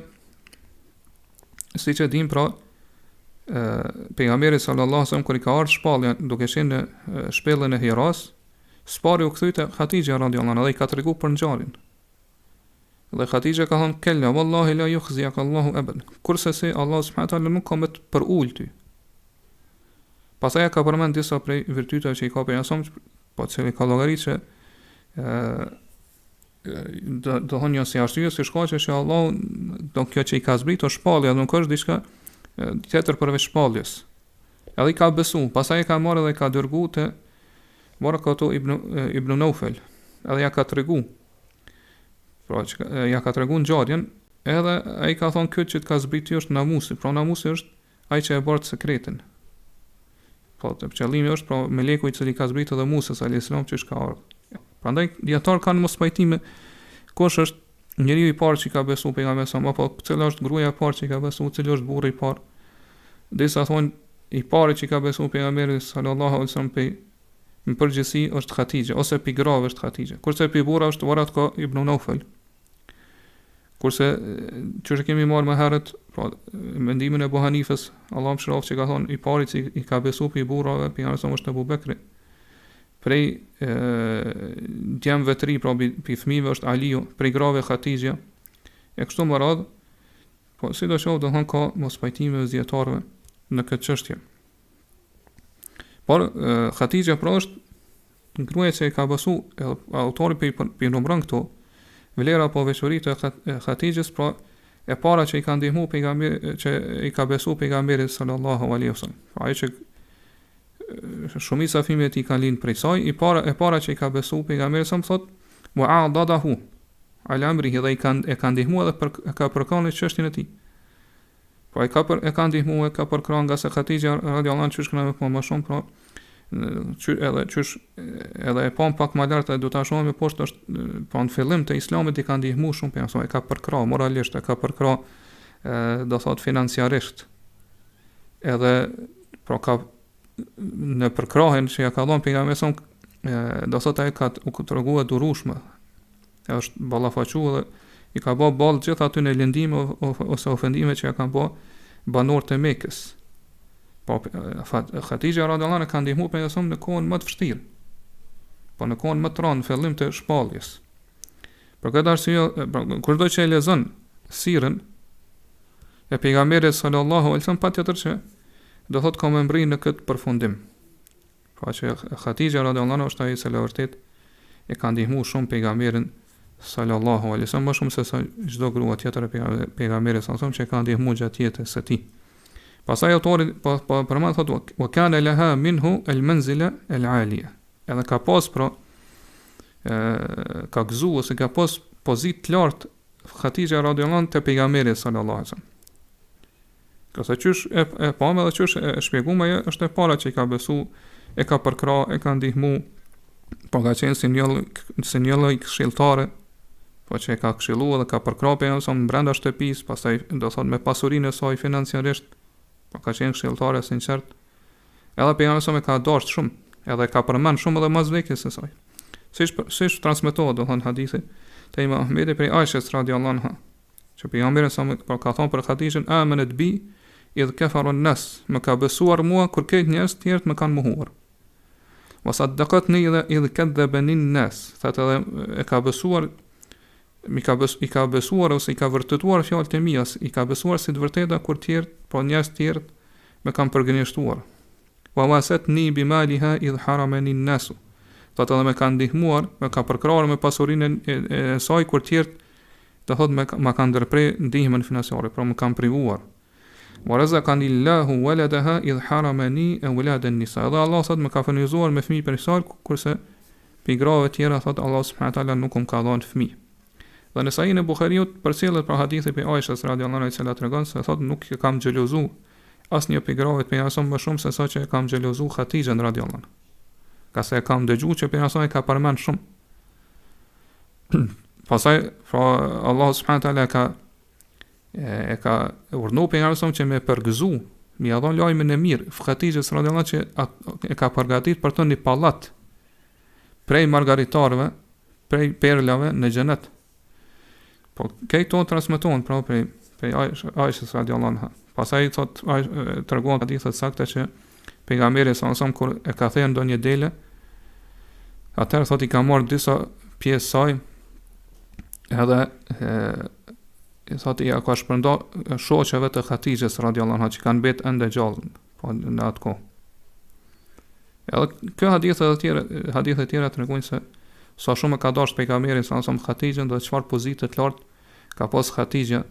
siç e dim pra pejgamberi sallallahu alaihi wasallam kur I ka ardhur shpallja duke qenë në shpellën e Hiras, spari u kthye Hatixha radhiyallahu anha dhe I ka treguar për ngjarjen. Dhe Hatixha ka thënë kella wallahi la yukhziyaka Allahu abad. Kurse se Allah subhanahu wa taala nuk ka me të për ul ty. Pastaj ka përmend disa prej virtyteve që I ka pejgamberi, po se ka llogaritë do thonë si arsye se shkaqe që Allah do kjo që I ka zbritur shpallja nuk është diçka tjetër përveç shpalljes. Edhe I ka besu, pastaj e ka marrë dhe ka dërguar te Waraqatu ibn Nawfal, edhe ja ka tregu. Pra që ja ka tregu ngjarjen, edhe ai ka thonë këtë që të ka zbritur është namusi, pra namusi është ai që e bart sekretin. Po të qëllimi është pra meleku I cili ka zbritur dhe Musa alayhis salam që ka ardhur. Prandaj dietar kanë mos pajtime kush është njeriu I parë që ka besu pejgamberin sa apo cila është gruaja e parë që ka besu, cili është burri I parë. Disa thonë I pari që ka besu pejgamberi sallallahu alaihi wasallam në përgjithësi është Hatixha ose pi grave është Hatixha. Kurse pi burra është Waraqatu ibn Nawfal. Kurse çështë kemi marrë më herët, pra mendimin e Abu Hanifës, Allahu mëshiroft që ka thonë I pari që I ka besu pi burrave pejgamberi është Abu Bekri. Prej djemve të ri, pra pi fëmijëve është Aliu, prej grave Hatixha. E kështu më radh, po sidoqoftë do thonë ka mos pajtime me zjetarëve në këtë çështje. Por Hatixha pra është gruaja që I ka besu, autori për numëron këto vlera apo veçoritë e Hatixhës, pra e para që I ka ndihmu pejgamberi, që I ka besu pejgamberit sallallahu alaihi wasallam. Ai që shumica fëmijëve I kanë lind prej saj, e para që I ka besu pejgamberi sa më thot wa a'dadahu ala amrihi, dhe e ka ndihmuar dhe ka përkallë çështjen e tij. Po e ka ndihmuar, ka përkallë nga se Hatixha radhiyallahu anha çysh kanë më shumë, pra edhe e pam pak më lart, do ta shohim më poshtë është po në fillim të Islamit I ka ndihmuar shumë pejgamberi, e ka përkrah moralisht, e ka përkrah do thot financiarisht. Edhe pra ka në përkrahen që ja ka dhënë pejgamberi do thot ai ka u treguar durueshme. Është ballafaquar dhe I ka bë ball gjithë aty në lëndime ose ofendime që ja kanë bë banorët e Mekës. Po Hatixha radhiyallahu anha ka ndihmuar pejgamberin në kohën më të vështirë. Po në kohën më të rëndë, fillim të shpalljes. Për këtë arsye, kurdo që e lexon sirën e pejgamberit sallallahu alaihi wasallam, patjetër që do thot ka më mbri në këtë përfundim. Pra që Hatixha radhiyallahu anha është ai që vërtet e ka ndihmuar shumë pejgamberin sallallahu alaihi wasallam, më shumë se sa çdo grua tjetër e pejgamberit sallallahu alaihi wasallam që ka ndihmuar gjatë jetës së tij. Pastaj autori përmend thotë wa kana laha minhu al-manzila al-aliya. Edhe ka pas pra ka gëzu ose ka pas pozitë të lartë Hatixha radhiyallahu anha te pejgamberi sallallahu alaihi wasallam. Kësa qysh e pamë edhe qysh e shpjeguam ajo është e para që I ka besu, e ka përkrah, e ka ndihmu, po ka qenë si një lloj këshilltare, po që e ka këshilluar dhe ka përkrah pejgamberin brenda shtëpisë, pastaj do thot me pasurinë e saj financiarisht, po ka qenë këshilltare sinqert. Edhe pejgamberi e ka dashur shumë, edhe ka përmend shumë edhe mas vdekjes së saj. Siç transmetohet do thon hadithi te Imam Ahmedi prej Aishës radhiyallahu anha, që pejgamberi sa ka thonë për Hatixhën amenet bi idh kafara an-nas, më ka besuar mua kur këtë njerëz të tjerë më kanë mohuar. Wa saddaqatni idh kadhabani an-nas, thatë edhe e ka besuar, I ka besuar ose I ka vërtetuar fjalët e mia, I ka besuar si të vërteta kur të tjerë, po njerëz të tjerë më kanë përgënjeshtuar. Wa wasatni bi maliha idh haramani an-nas, thatë edhe më kanë ndihmuar, më ka përkrahur me pasurinë e saj kur të tjerë do thot më kanë ndërprer ndihmën financiare, pra më kanë privuar. Wa razaqani Allahu waladaha idh haramani awlad an-nisa. Dhe Allah thot më ka furnizuar me fëmijë për saj, kurse pi grave të tjera thot Allah subhanahu wa taala nuk më ka dhënë fëmijë. Dhe në Sahihun e Buhariut përcjellet pra hadithi pe Aishës radhiyallahu anha, që tregon se thot nuk e kam xhelozu asnjë pi grave të pejgamberit më shumë se sa që e kam xhelozu Hatixhën radhiyallahu anha. Ka se e kam dëgjuar që pejgamberi ka përmend shumë. Pastaj pra Allah subhanahu wa taala e ka urdhëruar pejgamberin që me përgëzu, mi ia dhon lajmin e mirë Hatixhës radhiyallahu anha, që e ka përgatitur për të një pallat prej margaritarëve, prej perlave në xhenet. Po këto transmetohen pra prej Aishës radiallahu anha. Pastaj thot tregon hadithet sakta që pejgamberi sa kur e ka thënë ndonjë dele, atëherë thot i ka marrë disa pjesë saj, edhe thot i ka shpërnda shoqeve të Hatixhes radiallahu anha që kanë mbet ende gjallë, po në atë kohë. Edhe kjo hadithe të tjera tregojnë se sa shumë ka dashur pejgamberi sa Hatixhen dhe çfarë pozite të lartë ka pas Hatixha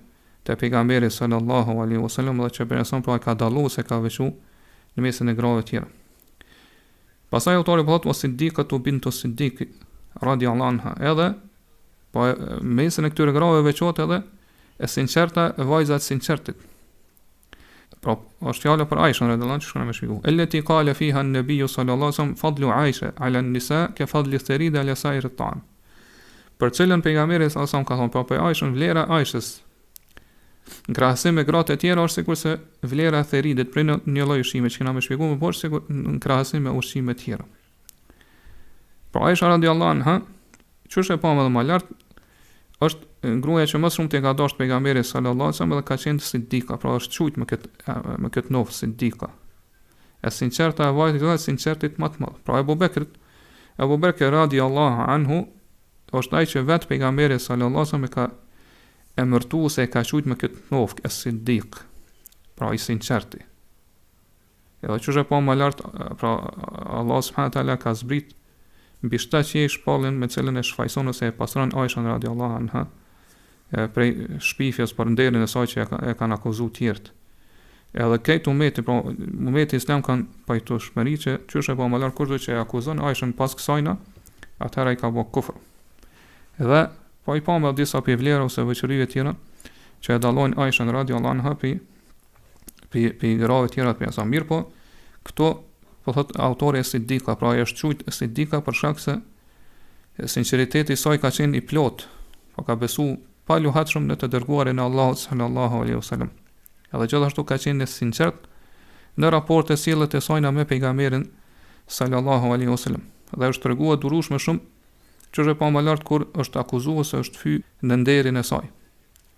te pejgamberi sallallahu alaihi wasallam, dhe që person pra ka dalluar se ka veçu në mesin e grave të tjera. Pastaj autori po thotë Siddiqatu bintu Siddiq radiallahu anha, edhe po mesin e këtyre grave veçohet edhe e sinqerta vajza e sinqertit. Pra është fjala për Aishën radiallahu anha, që shkruan me shpjegim. Allati qala fiha an-nabiy sallallahu alaihi wasallam fadlu Aisha ala an-nisa ka fadli tharida ala sa'ir at-ta'am. Për cilën pejgamberi sallallahu alaihi wasallam ka thonë për Aishën, vlera Aishës në krahasim me gratë e tjera është sikur se vlera e theridit për një lloj ushqimi që kemi shpjeguar më poshtë, sikur në krahasim me ushqime të tjera. Pra Aisha radiallahu anha, çush e pa më më lart, është gruaja që më shumë te ka dashur pejgamberi sallallahu alaihi wasallam dhe ka qenë sidika, pra është çujt me këtë nofë sidika. E sinqerta e vajzës dhe sinqertit më të madh. Pra Abu Bekr radiallahu anhu është ai që vetë pejgamberi sallallahu alaihi wasallam ka emërtu se e ka qujt me këtë nofë, e sidik, pra i sinqerti. Edhe çush e pa më lart, pra Allah subhanahu wa taala ka zbrit mbi 700 shpallën me cilën e shfaqson ose e pastron Aishën radiallahu anha prej shpifjes për nderin e saj që e kanë akuzuar të tjerët. Edhe këtë umeti, pra umeti islam kanë pajtueshmëri që çush e pa më lart kurdo që e akuzon Aishën pas kësajna, atëherë ai ka bërë kufër. Edhe po i pa me disa vlera ose veçorive tjera që e dallojnë Aishën radiallahu anha pi grave tjera të pjesa. Mirë po, këto po thot autori e sidika, pra e është qujt sidika për shkak se sinqeriteti i saj ka qenë i plot, po ka besu pa luhatshëm në të dërguarin e Allahut sallallahu alaihi wasallam. Edhe gjithashtu ka qenë sinqert në raport e sjelljes e saj me pejgamberin sallallahu alaihi wasallam. Dhe është treguar durueshme shumë që është pa më lart kur është akuzuar se është fy në nderin e saj.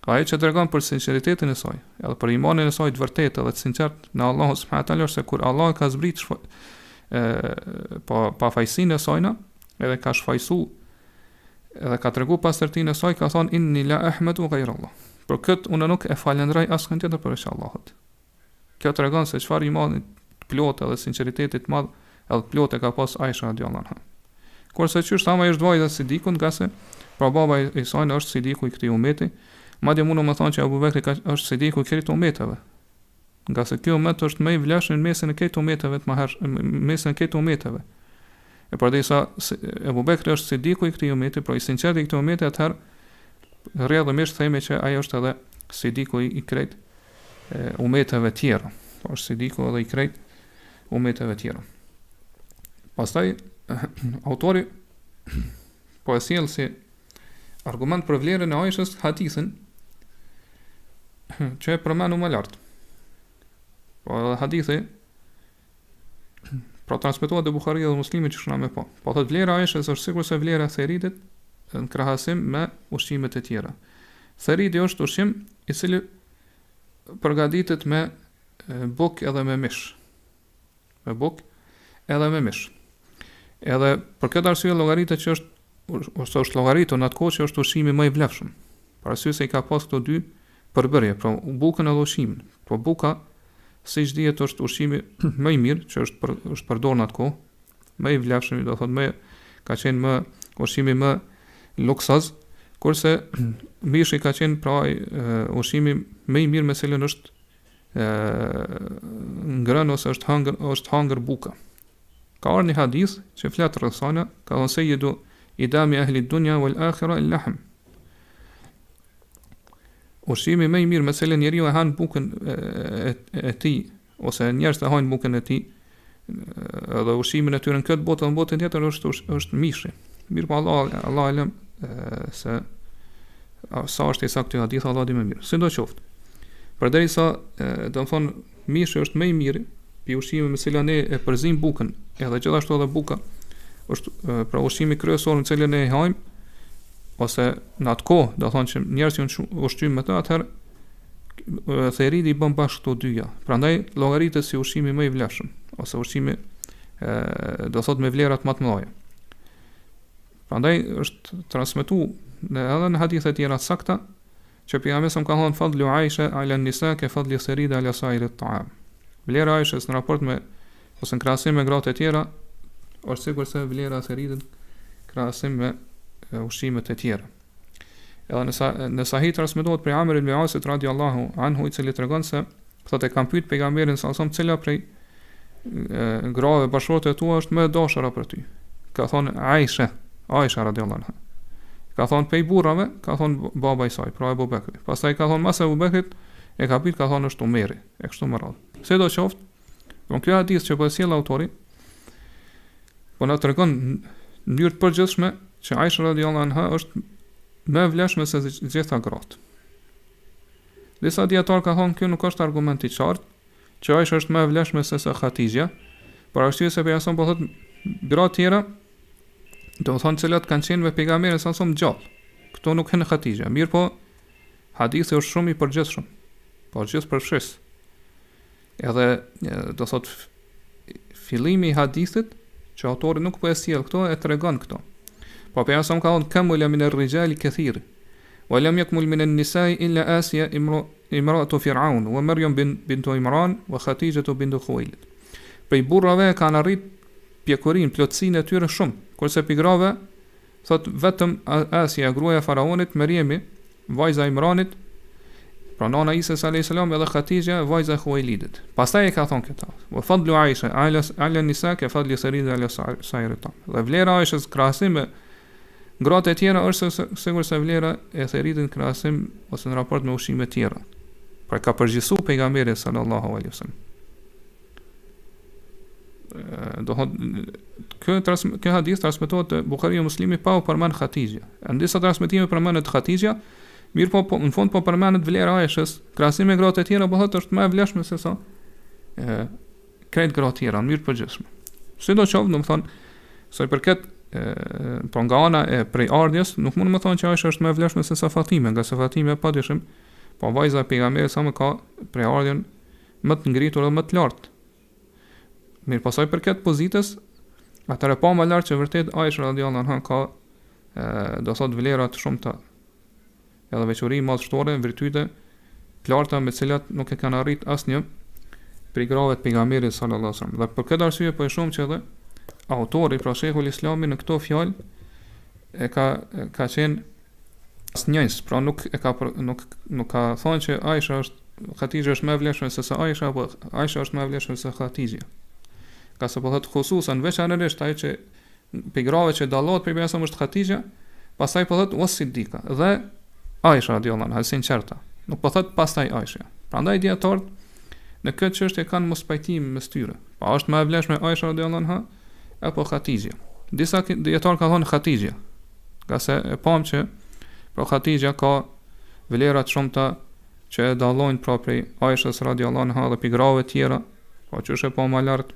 Ai që tregon për sinqeritetin e saj, edhe për imanin e saj të vërtetë dhe të sinqert në Allah subhanahu wa taala, se kur Allah ka zbrit pa fajsinë e saj, edhe ka shfaqsu, edhe ka treguar pastërtinë e saj, ka thonë inni la ahmadu ghayra Allah. Për këtë unë nuk e falenderoj askën tjetër përveç Allahut. Kjo tregon se çfarë imani të plotë edhe sinqeriteti të madh edhe të plotë ka pas Aisha radiallahu anha. Kurse çysh tama është vajza sidikun, nga se pra baba i saj është sidiku i këtij umeti. Madje mundu më thonë që Abu Bekri është sidiku i këtij umeteve. Nga se kjo umet është më i vlefshëm në mesin e këtij umeteve të mesin e këtij umeteve. E përdisa Abu Bekri është sidiku i këtij umeti, pra i sinqerti i këtij umeti, atëherë rrjedhëmisht themi që ai është edhe sidiku i krejt umeteve tjera. Po është sidiku edhe i krejt umeteve tjera. Pastaj autori po e sjell si argument për vlerën e Aishës hadithin që e përmenu më lart. Po hadithi pra transmetohet te Buhariu dhe Muslimi që shna me po. Po thot vlera e Aishës është sikur se vlera e theritit në krahasim me ushqimet e tjera. Theridi është ushqim i cili përgatitet me bukë edhe me mish. Me bukë edhe me mish. Edhe për këtë arsye llogaritet që është llogaritur në atë kohë që është ushqimi më i vlefshëm. Për arsye se i ka pas këto dy përbërje, pra bukën edhe ushqimin. Po buka, siç dihet, është ushqimi më i mirë që është përdorur në atë kohë, më i vlefshëm, do thotë ka qenë më ushqimi më luksoz, kurse mishi ka qenë pra ushqimi më i mirë me cilën është ngrënë ose është hangër buka. Ka ardhur një hadith që flet rreth saj, ka thënë sayyidu idami ahli dunya wal akhirah al-lahm. Ushqimi më i mirë me cilën njeriu e han bukën e tij, ose njerëzit e hajnë bukën e tij, edhe ushqimin e tyre në këtë botë dhe në botën tjetër është mishi. Mirë po Allah e lëm se sa është i saktë hadith, Allah di më mirë. Sidoqoftë, përderisa do të thonë mishi është më i miri pi ushqimi me cilën e përzim bukën, edhe gjithashtu edhe buka është pra ushqimi kryesor në cilën e hajmë, ose në atë kohë, do thonë që njerëzit janë ushqyer me të, atëherë theridi i bën bashkë këto dyja. Prandaj llogaritet si ushqimi më i vlefshëm, ose ushqimi do thotë me vlera më të mëdha. Prandaj është transmetuar edhe në hadithe të tjera sakta që pejgamberi ka thënë fadlu Aisha ala nisa ka fadli theridi ala sa'ir at-ta'am. Vlera e Aishës në raport me ose në krahasim me gratë e tjera është sigurisht vlera e theridit krahasim me ushqimet e tjera. Edhe në sahih transmetohet prej Amr ibn Asit radiallahu anhu, i cili tregon se thotë kam pyet pejgamberin sa cila prej grave bashkëshorteve tua është më e dashura për ty. Ka thonë Aisha radiallahu anha. Ka thonë pej burrave, ka thonë baba i saj, pra Abu Bekri. Pastaj ka thonë mas Abu Bekrit, e ka pyet, ka thonë është Umeri, e kështu me radhë. Sidoqoftë, don kjo hadith që po sjell autori, po na tregon në mënyrë të përgjithshme që Aisha radiallahu anha është më e vlefshme se gjitha gratë. Disa dietar ka thonë kjo nuk është argument i qartë, që Aisha është më e vlefshme se Khatijja, por arsye se pejgamberi po thotë gra tjera, do të thonë cilat kanë qenë me pejgamberin sa më gjallë. Kto nuk kanë Khatijja. Mirë po, hadithi është shumë i përgjithshëm. Po gjithë përfshis. Edhe do thotë fillimi i hadithit që autori nuk po e sjell këto e tregon këto. Po pejgamberi ka thonë kamula min ar-rijali kathir. Wa lam yakmul min an-nisa'i illa Asiya imra'atu Fir'aun wa Maryam bintu Imran wa Khatijah bintu Khuwailid. Prej burrave kanë arrit pjekurin, plotësinë e tyre shumë, kurse pigrave thot vetëm Asia, gruaja e faraonit, Mariemi, vajza e Imranit, pra nana Isa alayhis salam, edhe Khatijja, vajza e Khuwailidit. Pastaj e ka thonë këta: "Wa fadlu Aisha ala nisa ka fadli sarid ala sa'irat." Dhe vlera e Aishës krahasim me gratë e tjera është sigurisht se vlera e theridit krahasim ose në raport me ushqime të tjera. Pra ka përgjithësuar pejgamberi sallallahu alaihi wasallam. Do kjo hadith transmetohet te Buhariu Muslimi pa u përmend Khatijja. Në disa transmetime përmendet Khatijja, mirë po në fund po përmendet vlera e Aishës, krahasim me gratë e tjera, po thotë është më e vlefshme se sa krejt gratë tjera, në mënyrë përgjithshme. Sidoqoftë, domethënë, sa i përket po nga ana e prej ardhjes, nuk mund të thonë që Aisha është më e vlefshme se sa Fatime, nga se Fatime padyshim, po vajza e pejgamberit sa më ka prej ardhjen më të ngritur dhe më të lartë. Mirë, pasaj përket pozitës, atëre pa më lartë që vërtet Aisha radiallahu anha ka do thot vlera të shumta, edhe veçori madhështore, virtyte të larta me cilat nuk e kanë arrit asnjë prej grave të pejgamberit sallallahu alaihi wasallam. Dhe për këtë arsye po e shohim që edhe autori, pra Sheikhul Islami, në këto fjalë e ka qenë asnjës, pra nuk ka thonë që Khatijja është më e vlefshme se Aisha, apo Aisha është më e vlefshme se Khatijja. Ka se po thotë khususan veçanërisht ai që pigrave që dallohet për pejgamberin është Khatijja, pastaj po thotë Uas-Siddiqa dhe Aisha radhiyallahu anha, sinqerta. Nuk po thotë pastaj Aisha. Prandaj dietarët në këtë çështje kanë mos pajtim mes tyre. Pa është më e vlefshme Aisha radhiyallahu anha apo Khatijja? Disa dietarë kanë thonë Khatijja, ka se e pam që pra Khatijja ka vlera të shumta që e dallojnë pra prej Aishës radhiyallahu anha dhe pigrave tjera, po që është e pa më lart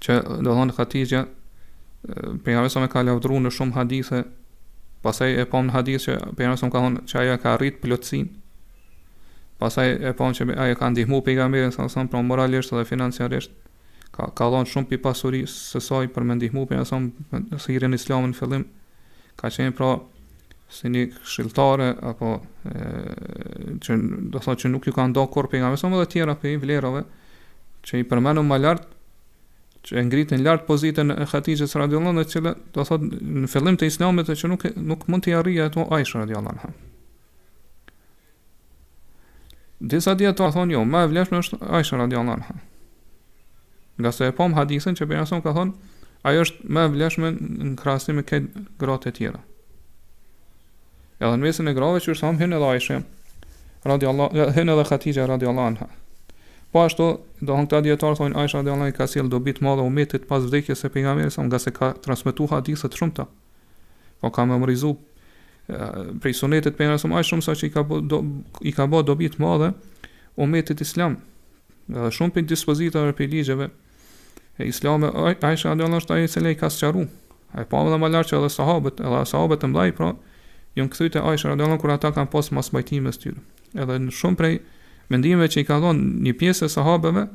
që do thonë Khatijja pejgamberi sa më ka lavdruar në shumë hadithe. Pastaj e pam në hadith që pejgamberi ka thonë që ajo ka arrit plotësinë. Pastaj e pam që ajo ka ndihmuar pejgamberin sa pra moralisht dhe financiarisht, ka dhënë shumë pi pasurisë së saj për me ndihmuar pejgamberin në thirrjen e Islamit në fillim. Ka qenë pra si një këshilltare apo që do thotë që nuk ju ka nda kur pejgamberin dhe tjera për vlerave që i përmendëm më lart, që e ngritin lart pozitën e Khatijës radhiyallahu anha, e cila do thotë në fillim të Islamit që nuk mund t'i arrijë ato Aisha radhiyallahu anha. Disa dietar thonë jo, më e vlefshme është Aisha radhiyallahu anha. Nga se e pam hadithin që pejgamberi ka thonë ajo është më e vlefshme në krahasim me këtë gratë e tjera. Edhe në mesin e grave që është hyn edhe Aisha radhiyallahu, hyn edhe Khatijja radhiyallahu anha. Po ashtu, do këta dietar thonë Aisha radhiyallahu anha ka sjell dobi të mëdha umetit pas vdekjes së pejgamberit, nga se ka transmetuar hadithe të shumta. Po ka memorizuar prej sunetit pejgamberit aq shumë sa që i ka bë dobi të mëdha umetit islam. Edhe shumë për dispozitave për ligjeve e Islamit, Aisha radhiyallahu anha është ajo që i ka sqaruar Ai pa edhe më lart që edhe sahabët të mëdhej, pra, janë kthyr te Aisha radhiyallahu kur ata kanë pas mos pajtim mes tyre. Edhe në shumë prej mendimeve që i ka dhënë një pjesë e sahabeve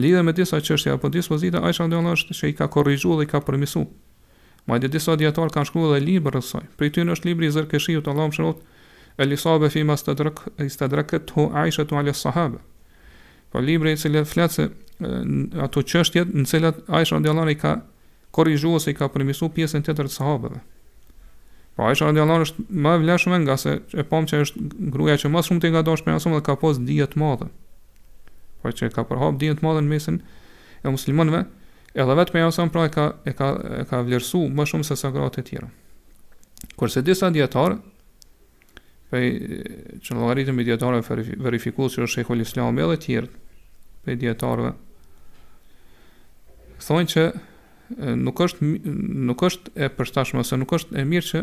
lidhe me disa çështje apo dispozita, Aisha radhiyallahu është që i ka korrigjuar dhe i ka përmirësuar. Madje disa dietar kanë shkruar edhe libra rreth saj. Prej tyre është libri i Zarkeshiut, Allahu mëshiroft, Ehlus-Sunetit fi ma istadrakathu Aisha ala Sahabë. Po libri i cili flet se ato çështjet në cilat Aisha radhiyallahu i ka korrigjuar se i ka përmirësuar pjesën tjetër të sahabeve. Po Aisha radhiyallahu është më e vlefshme nga se e pam që është gruaja që më shumë të nga dashur për Rasulin dhe ka pas dije të mëdha. Po që ka përhap dije të mëdha në mesin e muslimanëve, edhe vetë për Rasulin pra e ka vlerësuar më shumë se sa gratë e tjera. Kurse disa dietarë që në llogaritën e dietarëve verifikues që është Sheikhul Islam edhe të tjerë për dietarëve thonë që nuk është e përshtatshme ose nuk është e mirë që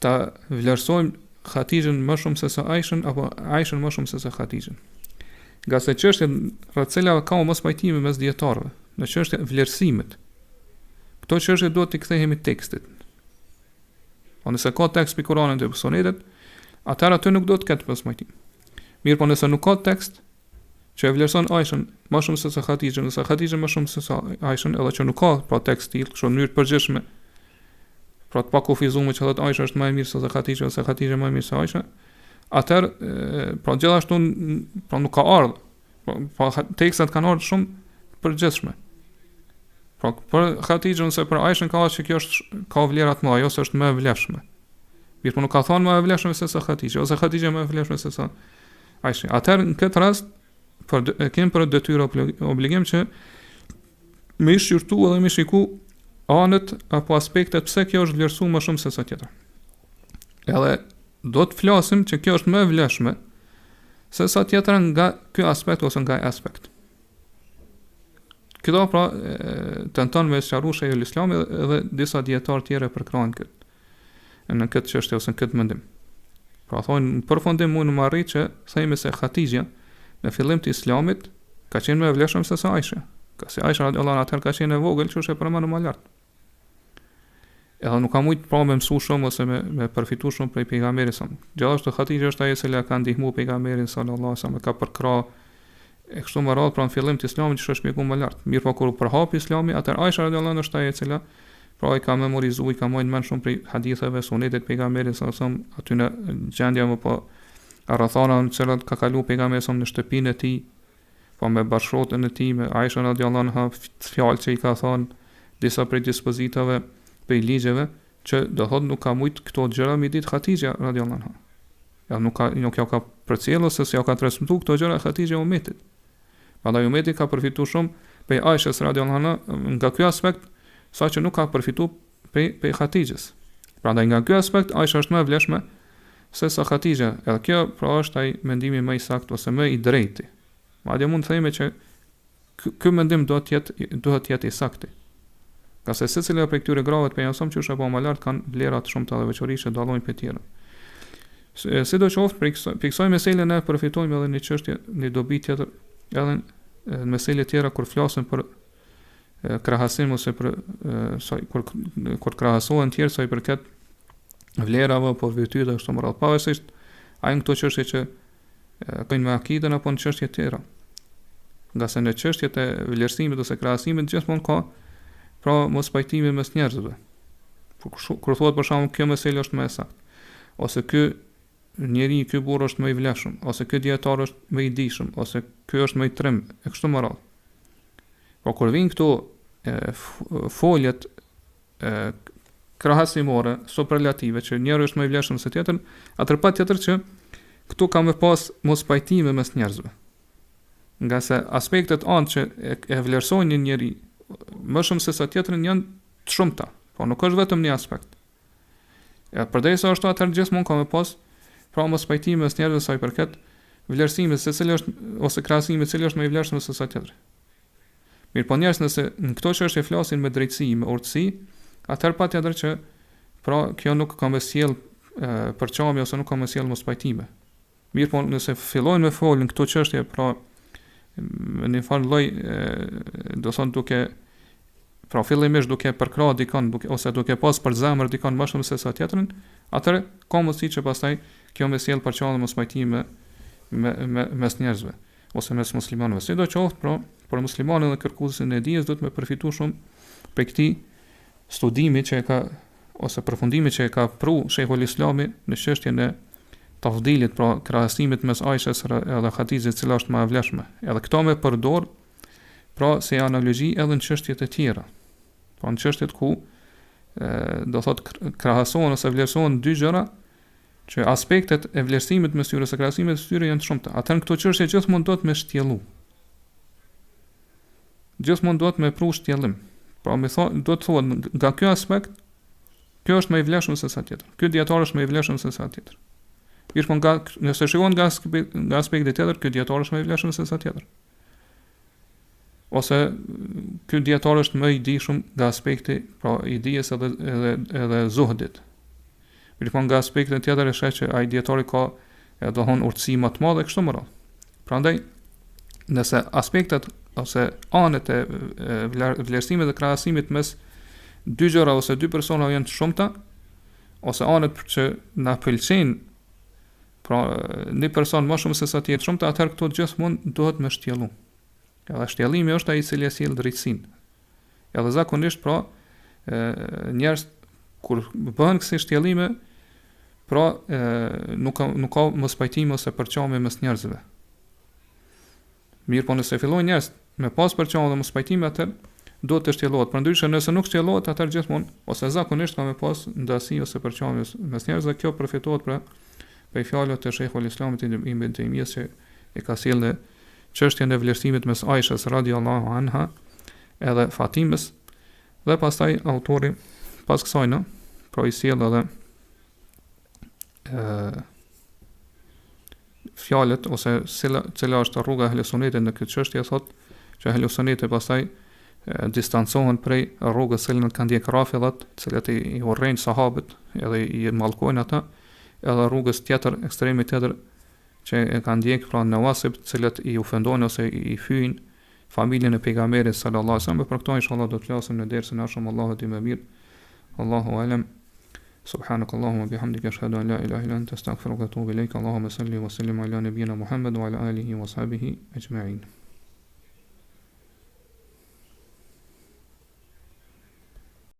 ta vlerësojmë Khatijën më shumë se sa Aishën apo Aishën më shumë se sa Khatijën. Nga se çështja rreth cilave ka mos pajtimi mes dietarëve, në çështjen e vlerësimit. Këto çështje duhet t'i kthehemi tekstit. Po nëse ka tekst për Kur'anin dhe Sunetit, atëherë aty nuk do të ketë mos pajtim. Mirë, po nëse nuk ka tekst që e vlerëson Aishën më shumë se sa Khatijën, ose Khatijën më shumë se sa Aishën, edhe që nuk ka pra tekst tillë, kështu në mënyrë të përgjithshme, pra të pakufizuar që thotë Aisha është më e mirë se Khatijë ose Khatijë më e mirë se Aisha, atëherë pra gjithashtu pra nuk ka ardhur. Po tekstat kanë ardhur shumë të përgjithshme. Pra për Khatijën ose për Aishën ka që kjo është ka vlera të mëdha, ose është më e vlefshme. Mirë, po nuk ka thonë më e vlefshme se sa Khatijë ose Khatijë më e vlefshme se sa Aisha. Atëherë në këtë rast kemë për detyrë obligim që me i shqyrtu edhe me shiku anët apo aspektet pse kjo është vlerësuar më shumë se sa tjetër. Edhe do të flasim që kjo është më e vlefshme se sa tjetër nga ky aspekt ose nga aspekt. Këto pra tenton me sqaruar Sheikhul Islami edhe disa dietar tjerë përkrajnë këtë në këtë çështje ose në këtë mendim. Pra thonë në përfundim mund të marrë që themi se Khatijja në fillim të Islamit ka qenë më e vlefshme se sa Aisha. Ka se Aisha radhiyallahu anha atëherë ka qenë e vogël, që është e përmendur më lart. Edhe nuk ka mujt pra me mësu shumë ose me përfitu shumë prej pejgamberit sa. Gjithashtu Khatijja është ajo që ka ndihmuar pejgamberin sallallahu alaihi wasallam, ka përkrah e kështu me radhë pra në fillim të Islamit që është shpjeguar më lart. Mirë, po kur përhapi Islami, atëherë Aisha radhiyallahu anha është ajo që pra i ka memorizuar, i ka marrë mend shumë prej haditheve, sunetit pejgamberit sallallahu alaihi wasallam, aty në gjendja më po rrethana në cilat ka kaluar pejgamberi në shtëpinë e tij, po me bashkëshortën e tij, me Aisha radhiyallahu anha, fjalë që i ka thënë disa prej dispozitave prej ligjeve, që do thotë nuk ka mujt këto gjëra mi ditë Khatijja radhiyallahu anha. Ja nuk ja ka përcjellë se ja ka transmetuar këto gjëra Khatijja umetit. Prandaj umeti ka përfituar shumë prej Aishës radhiyallahu anha nga ky aspekt, saqë nuk ka përfituar prej Khatijës. Prandaj nga ky aspekt Aisha është më e vlefshme se sa Khatijja. Edhe kjo pra është ai mendimi më i saktë ose më i drejtë. Madje mund të themi që ky mendim duhet të jetë i saktë. Ka se secila prej këtyre grave të pejgamberit që është apo më lart kanë vlera të shumta dhe veçori që dallojnë prej tjerë. Sidoqoftë për kësaj mesele ne përfitojmë edhe një çështje, një dobi tjetër, edhe në mesele tjera kur flasim për krahasim ose për kur krahasohen tjerë sa i përket vlerave apo virtyteve ashtu më radh. Pavarësisht ai në këto çështje që kanë me akiden apo në çështje tjera. Nga se në çështjet e vlerësimit ose krahasimit gjithmonë ka pra mos pajtimi mes njerëzve. Kur thuhet për shembull kjo mesele është më e saktë, ose ky njeri, ky burr është më i vlefshëm, ose ky dietar është më i dijshëm, ose ky është më i trim, e kështu me radhë. Po kur vin këtu foljet krahasimore, superlative, që njëri është më i vlefshëm se tjetri, atëherë patjetër që këtu ka më pas mos pajtime mes njerëzve. Nga se aspektet anë që e vlerësojnë një njeri më shumë se sa tjetrin janë të shumta, po nuk është vetëm një aspekt. Ja përderisa ashtu atëherë gjithmonë ka më pas pra mos pajtime mes njerëzve sa i përket vlerësimit se cili është ose krahasimit cili është më i vlerëshëm se sa tjetri. Mirë, po njerëz nëse në këto çështje flasin me drejtësi, me urtësi, atëherë patjetër që pra kjo nuk ka më sjell përçamje ose nuk ka më sjell mos pajtime. Mirë, po nëse fillojnë me folën këto çështje, pra në një farë lloj do thonë duke pra fillimisht duke përkrah dikon ose duke pas për zemër dikon më shumë se sa tjetrin, atëherë ka mundësi që pastaj kjo me sjell për qallë mos pajtimi mes njerëzve ose mes muslimanëve. Sidoqoftë, pra, për muslimanin dhe kërkuesin e dijes do të më përfitu shumë prej këtij studimi që e ka ose përfundimi që e ka pru Shejkhul Islami në çështjen e tafdilit, pra krahasimit mes Aishës edhe Hadizit, cila është më e vlefshme. Edhe këto me përdor pra si analogji edhe në çështjet e tjera. Pra në çështjet ku do thot krahasohen ose vlerësohen dy gjëra që aspektet e vlerësimit mes tyre ose krahasimit mes tyre janë të shumta. Atëherë këto çështje gjithmonë do të më shtjellu. Gjithmonë do të më pru shtjellim. Pra do të thuhet nga ky aspekt, kjo është më i vlefshëm se sa tjetër. Ky dietar është më i vlefshëm se sa tjetër. Mirë, nëse shikon nga aspekti tjetër, ky dietar është më i vlefshëm se sa tjetër. Ose ky dietar është më i dijshëm nga aspekti, pra i dijes edhe zuhdit. Mirë, nga aspekti tjetër e sheh që ai dietari ka dohon urtësi më të madhe kështu më radh. Prandaj, nëse aspektet ose anët e vlerësimit dhe krahasimit mes dy gjëra ose dy persona janë të shumta, ose anët që na pëlqejnë, pra një person më shumë se sa tjetër shumta, atëherë këto gjithmonë duhet me shtjellu. Edhe shtjellimi është ai i cili sjell drejtësinë. Edhe zakonisht, pra, njerëz kur bëhen kësi shtjellime, pra nuk ka mos pajtim ose përçame mes njerëzve. Mirë, po nëse fillojnë njerëz me pas përçame dhe mos pajtime, atëherë duhet të shtjellohet. Përndryshe nëse nuk shtjellohet, atëherë gjithmonë ose zakonisht ka me pas ndasi ose përçame mes njerëzve. Kjo përfitohet prej fjalëve të Shejkhul Islamit Ibn Taymiyes që e ka sjellë çështjen e vlerësimit mes Aishës radhiyallahu anha edhe Fatimës, dhe pastaj autori pas kësaj pra i sjell edhe fjalët ose cila është rruga e Ehlus-Sunetit në këtë çështje, thotë që Ehlus-Sunetit pastaj distancohen prej rrugës së cilën kanë ndjek Rafidhat, të cilët i urrejnë sahabët edhe i mallkojnë ata, edhe rrugës tjetër, ekstremi tjetër që e kanë ndjek pra Nawasib, të cilët i ofendojnë ose i fyjnë familjen e pejgamberit sallallahu alaihi wasallam. Për këto inshallah do të flasim në dersën e ardhshëm. Allahu di më mirë. Allahu alem. Subhanakallahumma bihamdika ashhadu an la ilaha illa anta astaghfiruka wa atubu ilaik. Allahumma salli wa sallim ala nabiyyina Muhammad wa ala alihi wa sahbihi ajma'in.